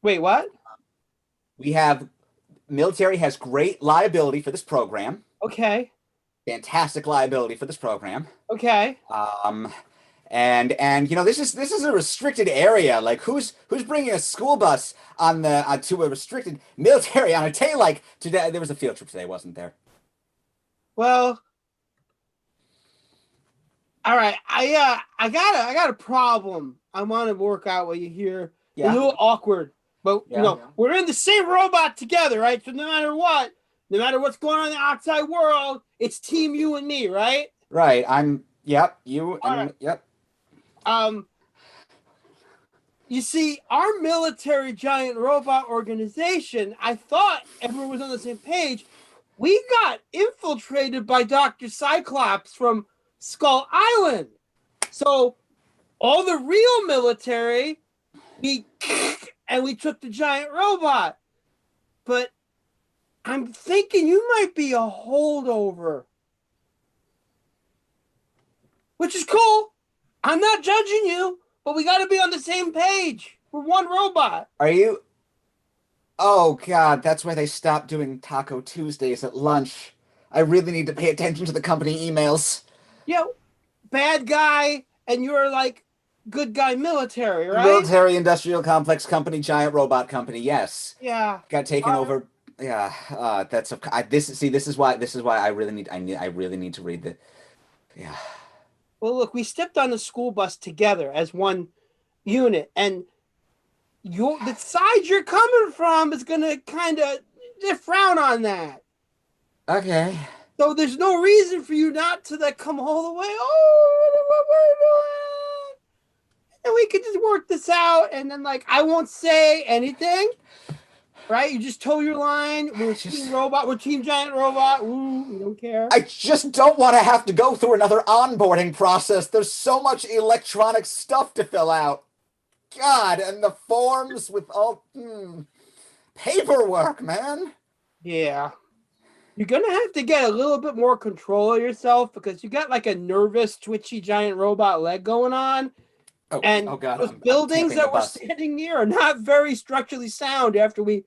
Wait, what? We have military has great liability for this program. Okay. Fantastic liability for this program. Okay. And this is a restricted area. Like who's bringing a school bus on the to a restricted military on a day like today? There was a field trip today, wasn't there? Well, all right. I got a problem. I want to work out with you here. Yeah. A little awkward, but Yeah. we're in the same robot together, right? So no matter what's going on in the outside world, it's team you and me, right? Right. Yep. You and All right. yep. You see, our military giant robot organization, I thought everyone was on the same page. We got infiltrated by Dr. Cyclops from Skull Island. So all the real military, we took the giant robot. But I'm thinking you might be a holdover. Which is cool. I'm not judging you, but we got to be on the same page. We're one robot. Are you? Oh God, that's why they stopped doing Taco Tuesdays at lunch. I really need to pay attention to the company emails. Yeah, bad guy, and you're like good guy military, right? Military industrial complex company, giant robot company. Yes. Yeah. Got taken over. Yeah. This is why I really need to read the. Yeah. Well, look, we stepped on the school bus together as one unit, and the side you're coming from is gonna kind of frown on that. Okay. So there's no reason for you not to come all the way. Oh, what we're doing, and we could just work this out, and then I won't say anything. Right? You just toe your line. We're team robot. We're team giant robot. Ooh, we don't care. I just don't want to have to go through another onboarding process. There's so much electronic stuff to fill out. God, and the forms with all paperwork, man. Yeah. You're going to have to get a little bit more control of yourself because you got a nervous, twitchy giant robot leg going on. Oh God, those buildings that we're standing near are not very structurally sound after we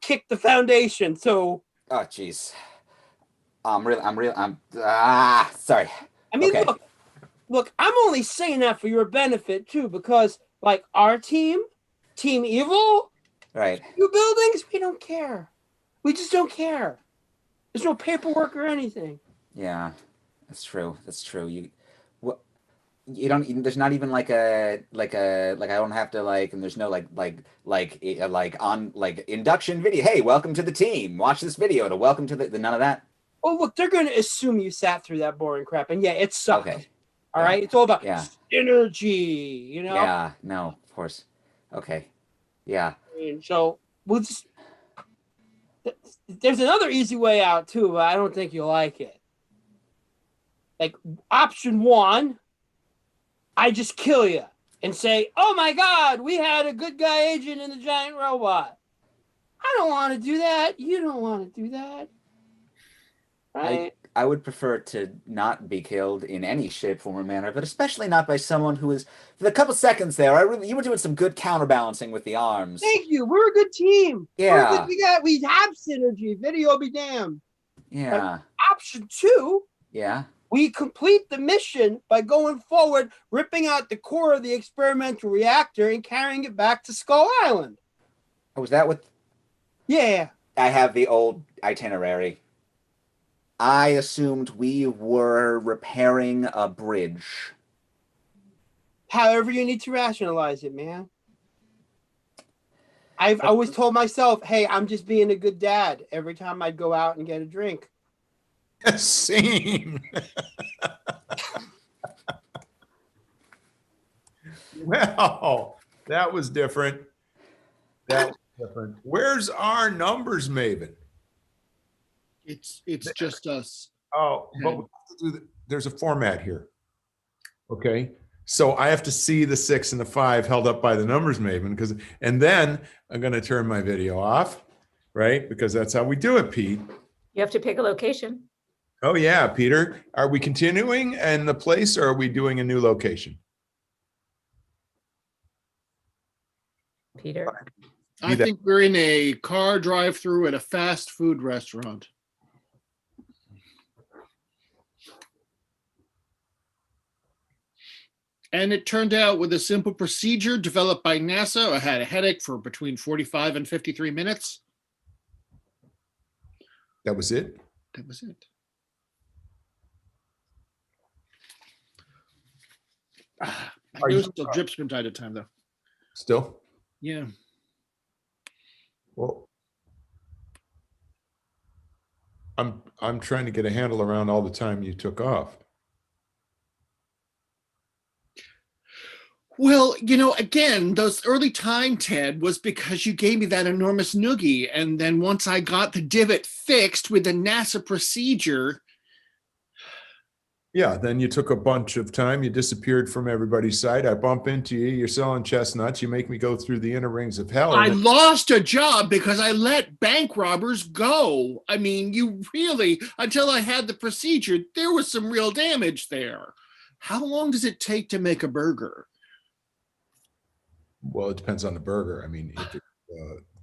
kick the foundation. So oh jeez, sorry. I mean, okay. look, I'm only saying that for your benefit too, because our team Evil, right? New buildings, we don't care. We just don't care. There's no paperwork or anything. Yeah, that's true. You don't. There's not even I don't have to and there's no induction video. Hey, welcome to the team. Watch this video to welcome to the none of that. Oh look, they're going to assume you sat through that boring crap, and yeah, it sucked. Okay. All right, it's all about synergy. You know. Yeah. No, of course. Okay. Yeah. And so we'll just. There's another easy way out too, but I don't think you'll like it. Option 1. I just kill you and say, oh my God, we had a good guy agent in the giant robot. I don't want to do that. You don't want to do that. Right? I would prefer to not be killed in any shape, form, or manner, but especially not by someone who is, for the couple seconds there, you were doing some good counterbalancing with the arms. Thank you. We're a good team. Yeah. We have synergy. Video be damned. Yeah. Option 2. Yeah. We complete the mission by going forward, ripping out the core of the experimental reactor and carrying it back to Skull Island. Oh, was that what? Yeah. I have the old itinerary. I assumed we were repairing a bridge. However you need to rationalize it, man. I've always told myself, hey, I'm just being a good dad every time I'd go out and get a drink. Same. Well, that was different. Where's our numbers, Maven? It's just us. Oh, but we have to do there's a format here. Okay. So I have to see the 6 and the 5 held up by the numbers, Maven, and then I'm going to turn my video off, right? Because that's how we do it, Pete. You have to pick a location. Oh yeah, Peter. Are we continuing in the place or are we doing a new location? Peter. I think we're in a car drive-through at a fast food restaurant. And it turned out with a simple procedure developed by NASA, I had a headache for between 45 and 53 minutes. That was it? That was it. My nose still drips from time to time, though. Still? Yeah. Well, I'm trying to get a handle around all the time you took off. Well, again, those early time, Ted, was because you gave me that enormous noogie. And then once I got the divot fixed with the NASA procedure. Yeah, then you took a bunch of time. You disappeared from everybody's sight. I bump into you. You're selling chestnuts. You make me go through the inner rings of hell. I lost a job because I let bank robbers go. I mean, you really, until I had the procedure, there was some real damage there. How long does it take to make a burger? Well, it depends on the burger. I mean,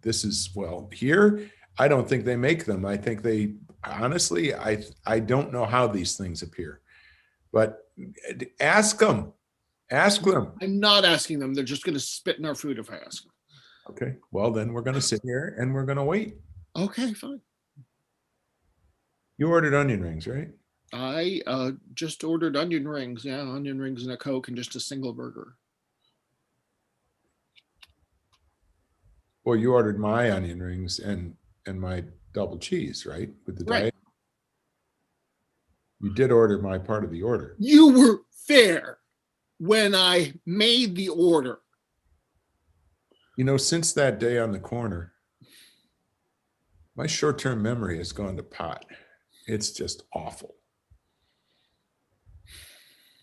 this is, well, here, I don't think they make them. I think they, honestly, I don't know how these things appear. But ask them. Ask them. I'm not asking them. They're just going to spit in our food if I ask them. Okay. Well, then we're going to sit here and we're going to wait. Okay, fine. You ordered onion rings, right? I just ordered onion rings. Yeah, onion rings and a Coke and just a single burger. Well, you ordered my onion rings and my double cheese, right? With the diet. You did order my part of the order. You were fair when I made the order. Since that day on the corner, my short-term memory has gone to pot. It's just awful.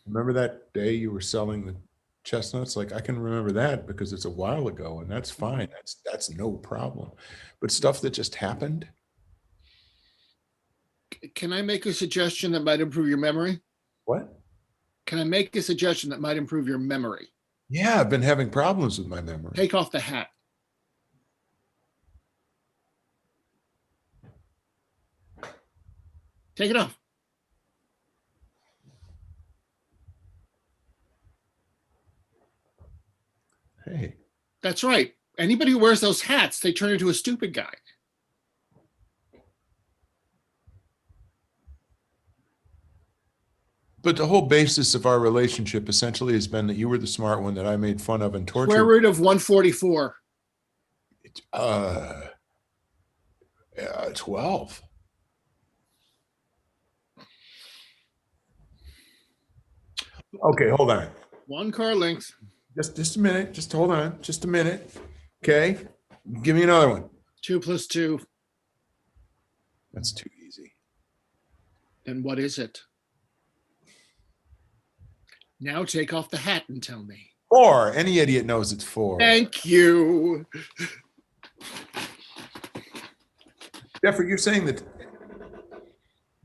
Remember that day you were selling the chestnuts? Like, I can remember that because it's a while ago, and that's fine. That's no problem. But stuff that just happened. Can I make a suggestion that might improve your memory? What? Can I make a suggestion that might improve your memory? Yeah, I've been having problems with my memory. Take off the hat. Take it off. Hey. That's right. Anybody who wears those hats, they turn into a stupid guy. But the whole basis of our relationship essentially has been that you were the smart one that I made fun of and tortured. Square root of 144. 12. Okay, hold on. One car length. Just a minute. Just hold on. Just a minute. Okay. Give me another one. 2 plus 2. That's too easy. And what is it? Now take off the hat and tell me. 4. Any idiot knows it's 4. Thank you. Jeffrey, you're saying that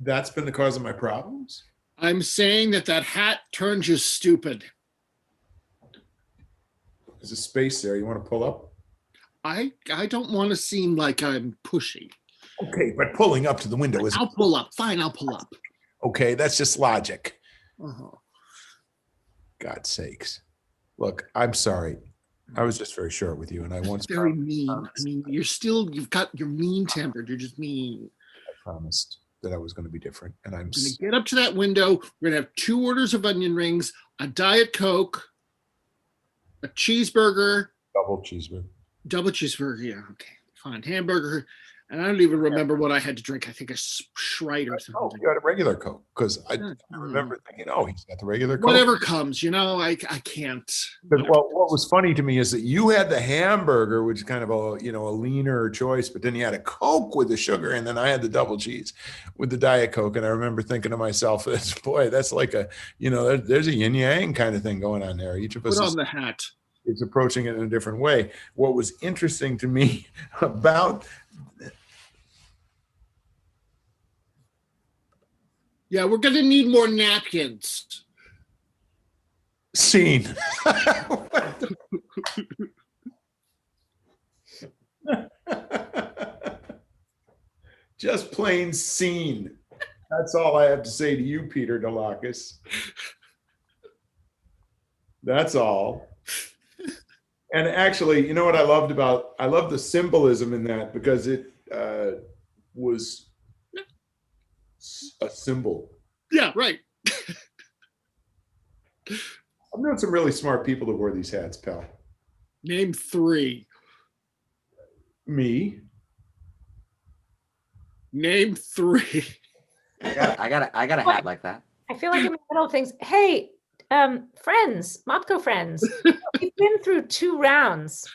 that's been the cause of my problems? I'm saying that hat turns you stupid. There's a space there. You want to pull up? I don't want to seem like I'm pushy. Okay, but pulling up to the window is... I'll pull up. Fine, I'll pull up. Okay, that's just logic. Uh-huh. God's sakes. Look, I'm sorry. I was just very short with you, and I once very mean. I mean, you've got your mean tempered. You're just mean. I promised that I was going to be different, and I'm going to get up to that window. We're going to have 2 orders of onion rings, a Diet Coke, a cheeseburger. Double cheeseburger. Double cheeseburger, yeah. Okay, fine. Hamburger. And I don't even remember what I had to drink. I think a Sprite or something. Oh, you had a regular Coke, because I remember thinking, oh, he's got the regular Coke. Whatever comes, I can't. Well, what was funny to me is that you had the hamburger, which is kind of a leaner choice, but then you had a Coke with the sugar, and then I had the double cheese with the Diet Coke. And I remember thinking to myself, boy, that's like a, there's a yin yang kind of thing going on there. Each of us put on the hat. Is approaching it in a different way. What was interesting to me about yeah, we're going to need more napkins. Scene. Just plain scene. That's all I have to say to you, Peter DeLacus. That's all. And actually, you know what I loved about, I love the symbolism in that because it was a symbol. Yeah, right. I've known some really smart people that wore these hats, pal. Name 3. Me. Name 3. I got a hat like that. I feel like I'm in the middle of things. Hey, friends, Mopco friends, we've been through 2 rounds.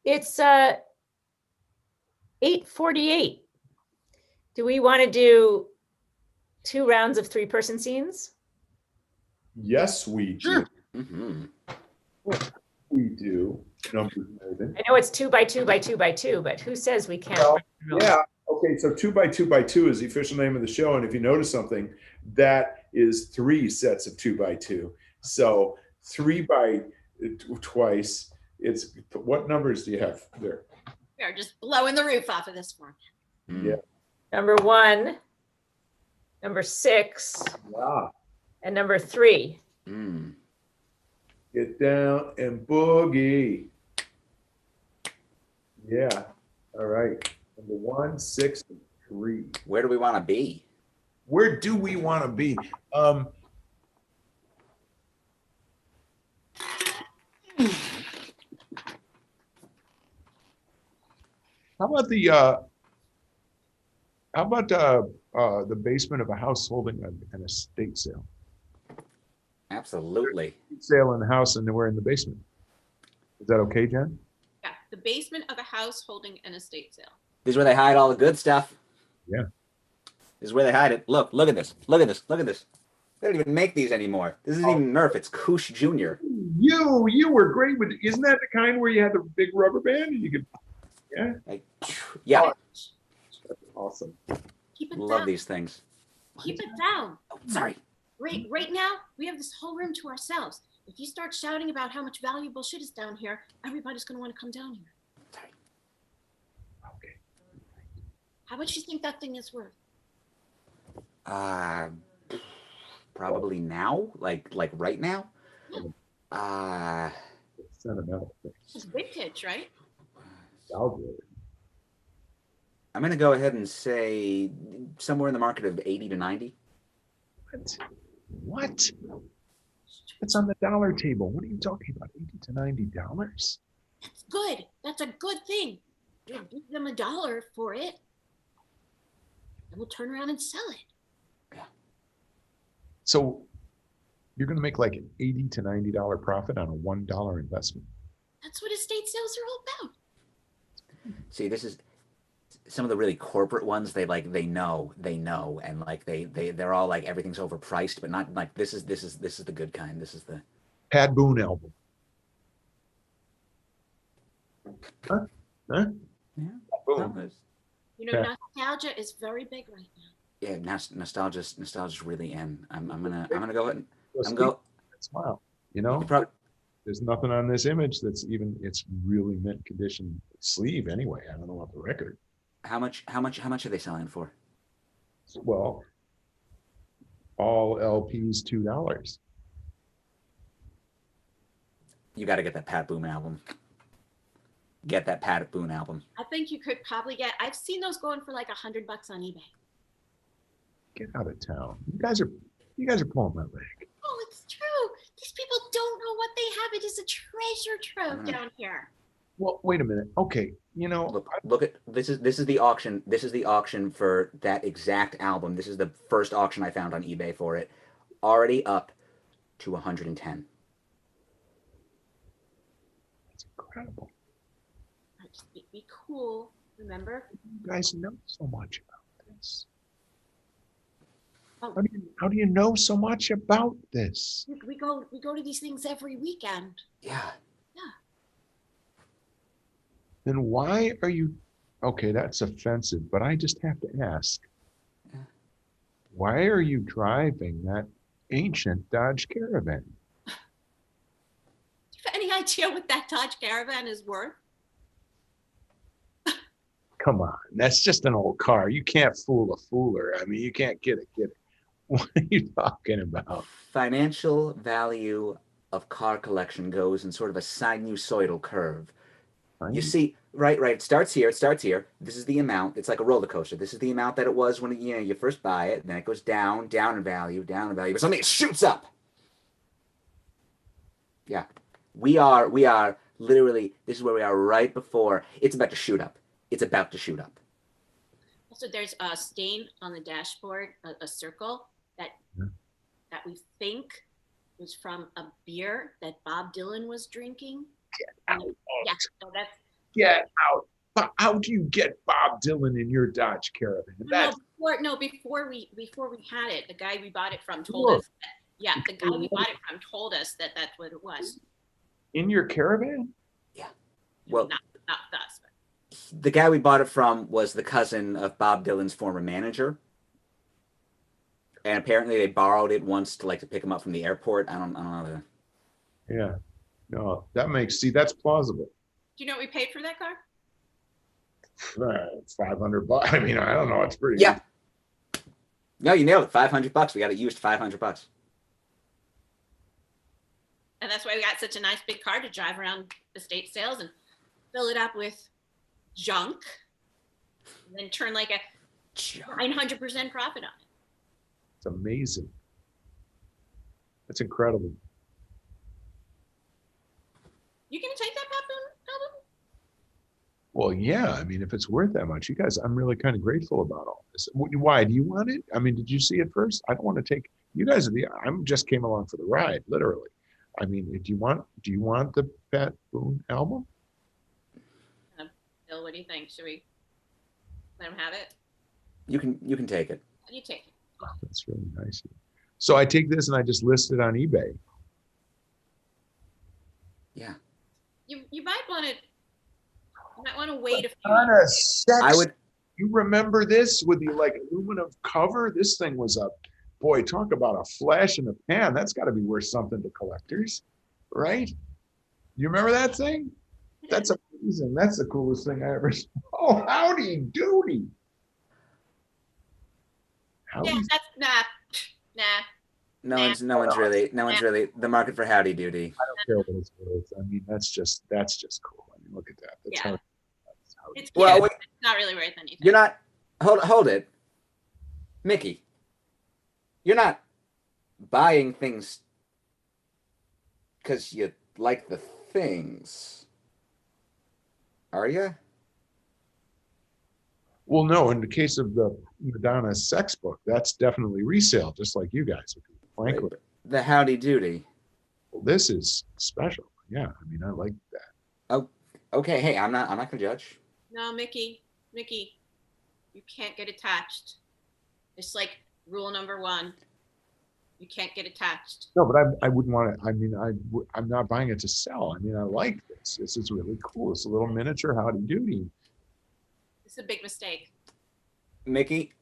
It's 8:48. Do we want to do 2 rounds of 3-person scenes? Yes, we do. Sure. Mm-hmm. We do. Numbers, Nathan. I know it's 2 by 2 by 2 by 2, but who says we can't? Well, yeah. Okay, so 2 by 2 by 2 is the official name of the show. And if you notice something, that is 3 sets of 2 by 2. So 3 by twice. It's what numbers do you have there? We are just blowing the roof off of this format. Yeah. Number 1, number 6, Wow. and number 3. Mm. Get down and boogie. Yeah. All right. Number 1, 6, and 3. Where do we want to be? Where do we want to be? How about the basement of a house holding an estate sale? Absolutely. Sale in the house and we're in the basement. Is that okay, Jen? Yeah, the basement of a house holding an estate sale. This is where they hide all the good stuff. Yeah. This is where they hide it. Look at this. Look at this. Look at this. They don't even make these anymore. This isn't even Nerf. It's Koosh Jr. You were great with. Isn't that the kind where you had the big rubber band and you could? Yeah. Like, yeah. That's awesome. Keep it Love down. these things. Keep it down. Oh, sorry. Right now, we have this whole room to ourselves. If you start shouting about how much valuable shit is down here, everybody's going to want to come down here. Sorry. Okay. How much do you think that thing is worth? Probably now, like right now. Sentimental. It's vintage, right? Nostalgia. I'm gonna go ahead and say somewhere in the market of 80 to 90. What? It's on the dollar table. What are you talking about? $80 to $90? That's good. That's a good thing. You'll give them $1 for it, and we'll turn around and sell it. So you're going to make like an $80 to $90 profit on a $1 investment. That's what estate sales are all about. See, this is some of the really corporate ones. They know, and like they're all like everything's overpriced, but not like this is the good kind. This is the Pat Boone album. Huh? yeah. Boom. You know, Yeah. nostalgia is very big right now. Yeah, nostalgia's really in. I'm gonna go ahead and Steve, go. Smile. You know, there's nothing on this image that's even. It's really mint condition sleeve anyway. I don't know what the record. How much are they selling for? Well, all LPs $2. You got to get that Pat Boone album. Get that Pat Boone album. I think you could probably get. I've seen those going for like $100 on eBay. Get out of town. You guys are pulling my leg. Oh, it's true. These people don't know what they have. It is a treasure trove down here. Well, wait a minute. Okay, you know, Look at this is the auction. This is the auction for that exact album. This is the first auction I found on eBay for it. Already up to 110. it's incredible. Just be cool. Remember? You guys know so much about this. Oh. How do you know so much about this? We go to these things every weekend. Yeah. Then why are you? Okay, that's offensive, but I just have to ask. Yeah. Why are you driving that ancient Dodge Caravan? Do you have any idea what that Dodge Caravan is worth? Come on, that's just an old car. You can't fool a fooler. I mean, you can't get it. What are you talking about? Financial value of car collection goes in sort of a sinusoidal curve. Right? You see, right, it starts here, This is the amount. It's like a roller coaster. This is the amount that it was when you first buy it, and then it goes down in value, but suddenly it shoots up. Yeah. We are literally, this is where we are right before it's about to shoot up. It's about to shoot up. Also, there's a stain on the dashboard, a circle that we think was from a beer that Bob Dylan was drinking. Out. Yeah, so that's Get out. How do you get Bob Dylan in your Dodge Caravan? before we had it, the guy we bought it from told us. The guy we bought it from told us that that's what it was. In your Caravan? Yeah. Well, not us. But. The guy we bought it from was the cousin of Bob Dylan's former manager. And apparently they borrowed it once to pick him up from the airport. I don't know. Yeah. No, that's plausible. Do you know what we paid for that car? $500. I mean, I don't know. It's pretty. Yeah. No, you nailed it. $500. We got it used $500. And that's why we got such a nice big car to drive around estate sales and fill it up with junk, and then turn like a 900% profit on it. It's amazing. That's incredible. You gonna take that album? Well, yeah. I mean, if it's worth that much, you guys, I'm really kind of grateful about all this. Why do you want it? I mean, did you see it first? I don't want to take you guys. I just came along for the ride, literally. I mean, do you want the Pat Boone album? Bill, what do you think? Should we let him have it? You can take it. You take it. Oh, that's really nice. So I take this and I just list it on eBay. Yeah. You might want to wait a few. On a sex, I would. You remember this with the aluminum cover? This thing was a boy. Talk about a flash in the pan. That's got to be worth something to collectors, right? You remember that thing? That's amazing. That's the coolest thing I ever saw. Oh, howdy doody. Yeah, that's nah. No one's really the market for howdy doody. I don't care what it's worth. I mean, that's just cool. I mean, look at that. That's how It's cute. Well, It's not really worth anything. You're not. Hold it, Mickey. You're not buying things because you like the things, are you? Well, no, in the case of the Madonna sex book, that's definitely resale, just like you guys would do, frankly. Right. The howdy doody. Well, this is special. Yeah, I mean, I like that. Oh, okay. Hey, I'm not gonna judge. No, Mickey, you can't get attached. It's like rule number 1. You can't get attached. No, but I wouldn't want to. I mean, I'm not buying it to sell. I mean, I like this. This is really cool. It's a little miniature howdy doody. It's a big mistake. Mickey,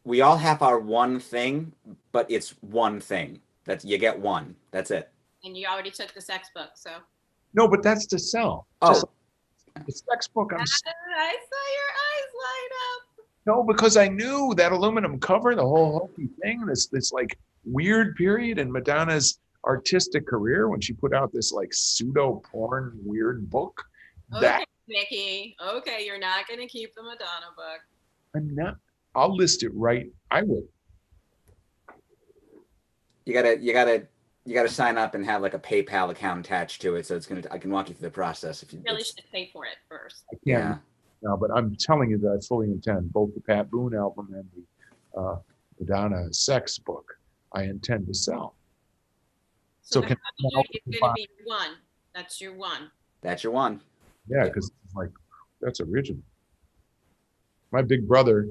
we all have our one thing, but it's one thing. You get one. That's it. And you already took the sex book, so. No, but that's to sell. Oh. Just the sex book. I saw your eyes light up. No, because I knew that aluminum cover, the whole hokey thing, this like weird period in Madonna's artistic career when she put out this like pseudo porn weird book. Okay, Mickey. Okay, you're not gonna keep the Madonna book. I'm not. I'll list it right. I will. You gotta sign up and have like a PayPal account attached to it, so I can walk you through the process if you Really should pay for it first. I can't. No, but I'm telling you that I fully intend both the Pat Boone album and the Madonna sex book. I intend to sell. So So the can howdy doody is gonna be your one. That's your one. That's your one. Yeah, because it's like that's original. My big brother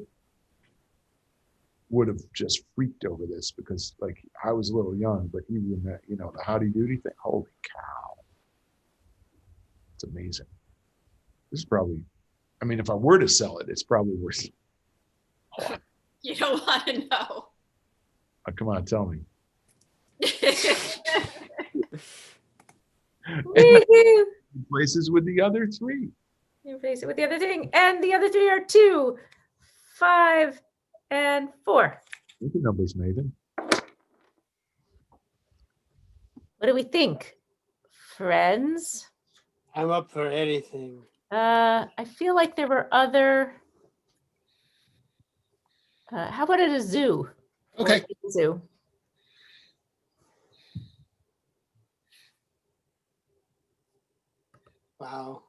would have just freaked over this because like I was a little young, but he would, the howdy doody thing. Holy cow. It's amazing. This is probably, I mean, if I were to sell it, it's probably worth it. You don't want to know. Oh, come on, tell me. Woohoo! Places with the other 3. You replace it with the other thing. And the other 3 are 2, 5, and 4. Look at numbers, Maven. What do we think? friends. I'm up for anything. I feel like there were other. How about at a zoo? Okay. Or at a zoo. Wow.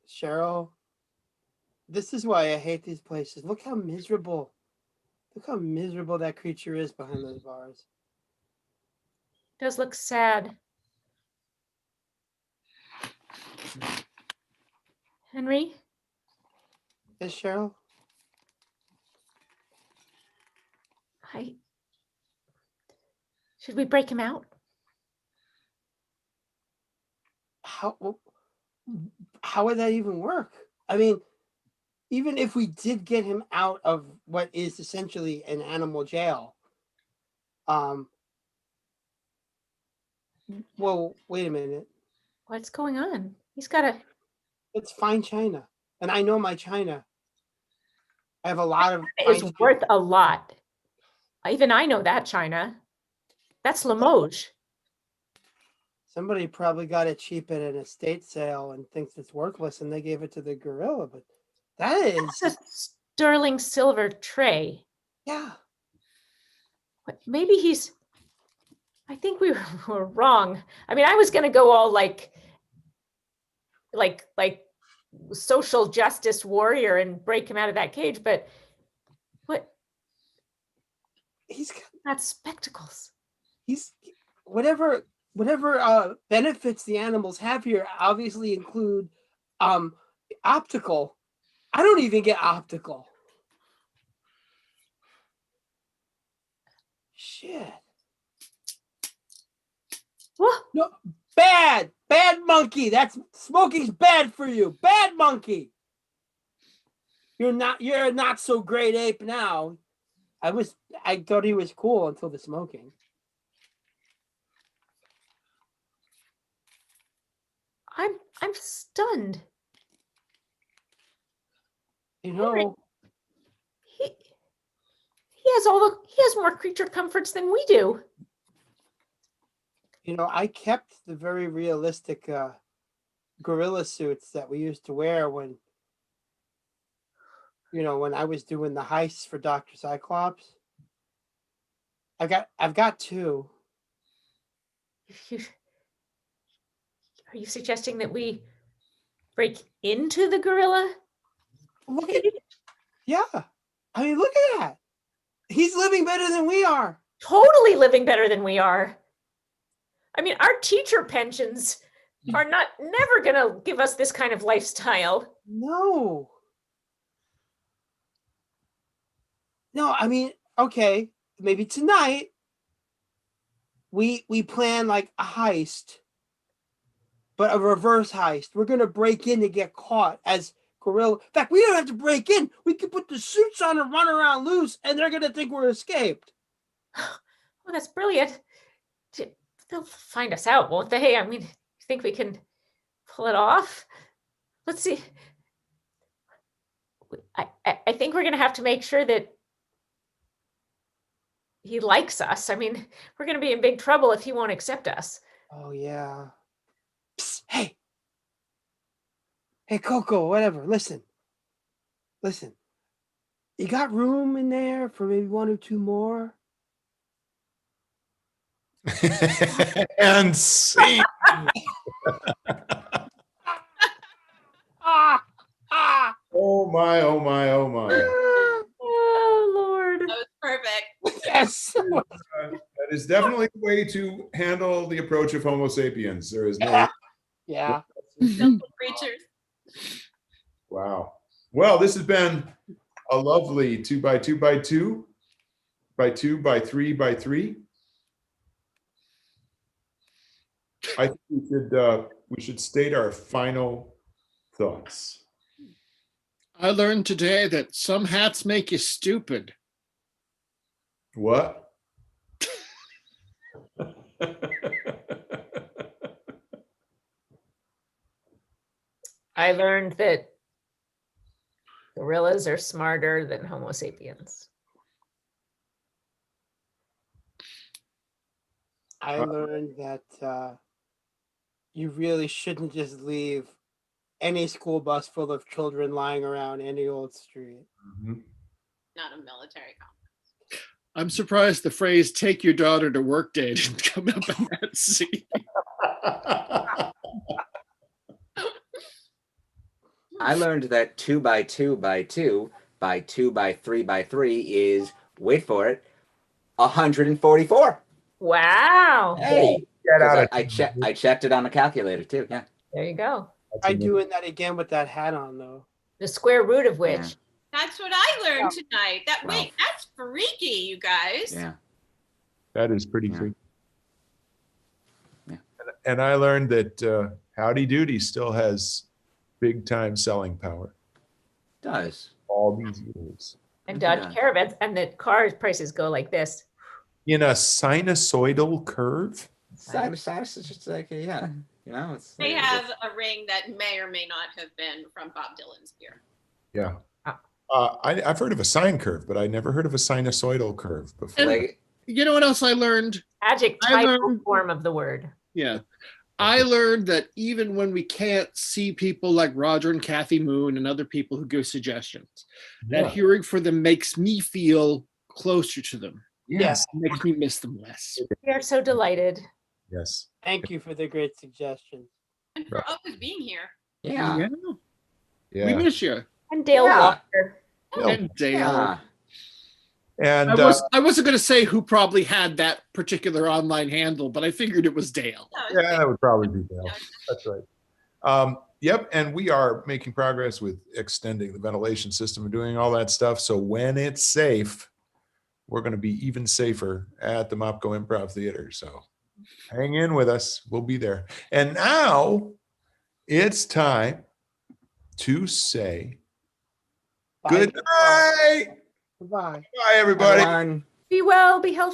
Cheryl, this is why I hate these places. Look how miserable. Look how miserable that creature is behind those bars. Does look sad. Henry, Yes, Cheryl? should we break him out? How would that even work? I mean, even if we did get him out of what is essentially an animal jail, well, wait a minute. What's going on? He's got a. It's fine china, and I know my china. I have a lot of Is fine china. worth a lot. Even I know that china. That's Limoges. Somebody probably got it cheap at an estate sale and thinks it's worthless, and they gave it to the gorilla. But that is, It's a sterling silver tray. yeah. Maybe he's. I think we were wrong. I mean, I was going to go all like social justice warrior and break him out of that cage, but what? He's got spectacles. Whatever benefits the animals have here obviously include optical. I don't even get optical. Shit. What? No, bad monkey. That's smoking's bad for you. Bad monkey. You're a not so great ape now. I thought he was cool until the smoking. I'm stunned. You know, he has more creature comforts than we do. You know, I kept the very realistic gorilla suits that we used to wear when I was doing the heists for Dr. Cyclops. I've got two. Are you suggesting that we break into the gorilla? Look at it. Yeah. I mean, look at that. He's living better than we are. Totally living better than we are. I mean, our teacher pensions are never going to give us this kind of lifestyle. No, I mean, okay, maybe tonight we plan like a heist, but a reverse heist. We're going to break in to get caught as gorilla. In fact, we don't have to break in. We can put the suits on and run around loose, and they're going to think we're escaped. Oh, that's brilliant. They'll find us out, won't they? I mean, you think we can pull it off? Let's see. I think we're going to have to make sure that he likes us. I mean, we're going to be in big trouble if he won't accept us. Oh, yeah. Psst, hey, Coco, whatever. Listen. You got room in there for maybe one or two more? And see. Oh my, oh my, oh my. Oh, Lord. That was perfect. Yes. That is definitely the way to handle the approach of Homo sapiens. There is no. Yeah. Simple creatures. Wow. Well, this has been a lovely 2x2x2 by 2x3x3. I think we should state our final thoughts. I learned today that some hats make you stupid. What? I learned that gorillas are smarter than Homo sapiens. I learned that you really shouldn't just leave any school bus full of children lying around any old street. Mhm. Not a military complex. I'm surprised the phrase "take your daughter to work" day didn't come up in that scene. I learned that 2 by 2 by 2 by 2 by 3 by 3 is, wait for it, 144. Wow. Hey, Get out because of I checked it on the calculator too. Yeah. There you go. I'm doing that again with that hat on, though. The square root of which. Yeah. That's what I learned tonight. That Wow. wait, that's freaky, you guys. Yeah. That is pretty Yeah. freaky. Yeah. And I learned that Howdy Doody still has big time selling power Does. all these years. And Yes, it Dodge does. Caravans, and the car prices go like this. In a sinusoidal curve? Sinus is just like, yeah. It's. They have a ring that may or may not have been from Bob Dylan's ear. Yeah. Ah. I've heard of a sine curve, but I never heard of a sinusoidal curve before. Like, You know what else I learned? Adjectival form of the word. Yeah. I learned that even when we can't see people like Roger and Kathy Moon and other people who give suggestions, that Yeah. hearing for them makes me feel closer to them. Yes. Makes me miss them less. We are so delighted. Yes. Thank you for the great suggestions. And for always being here. yeah. We Yeah. miss you. And Dale Yeah. Walker. And Dale. Yeah. And I wasn't going to say who probably had that particular online handle, but I figured it was Dale. No, yeah, that would probably be Dale. That's right. Yep. And we are making progress with extending the ventilation system and doing all that stuff. So when it's safe, we're going to be even safer at the Mopco Improv Theater. So hang in with us. We'll be there. And now it's time to say Bye. good night. Goodbye. Bye, everybody. Everyone. Be well, be healthy.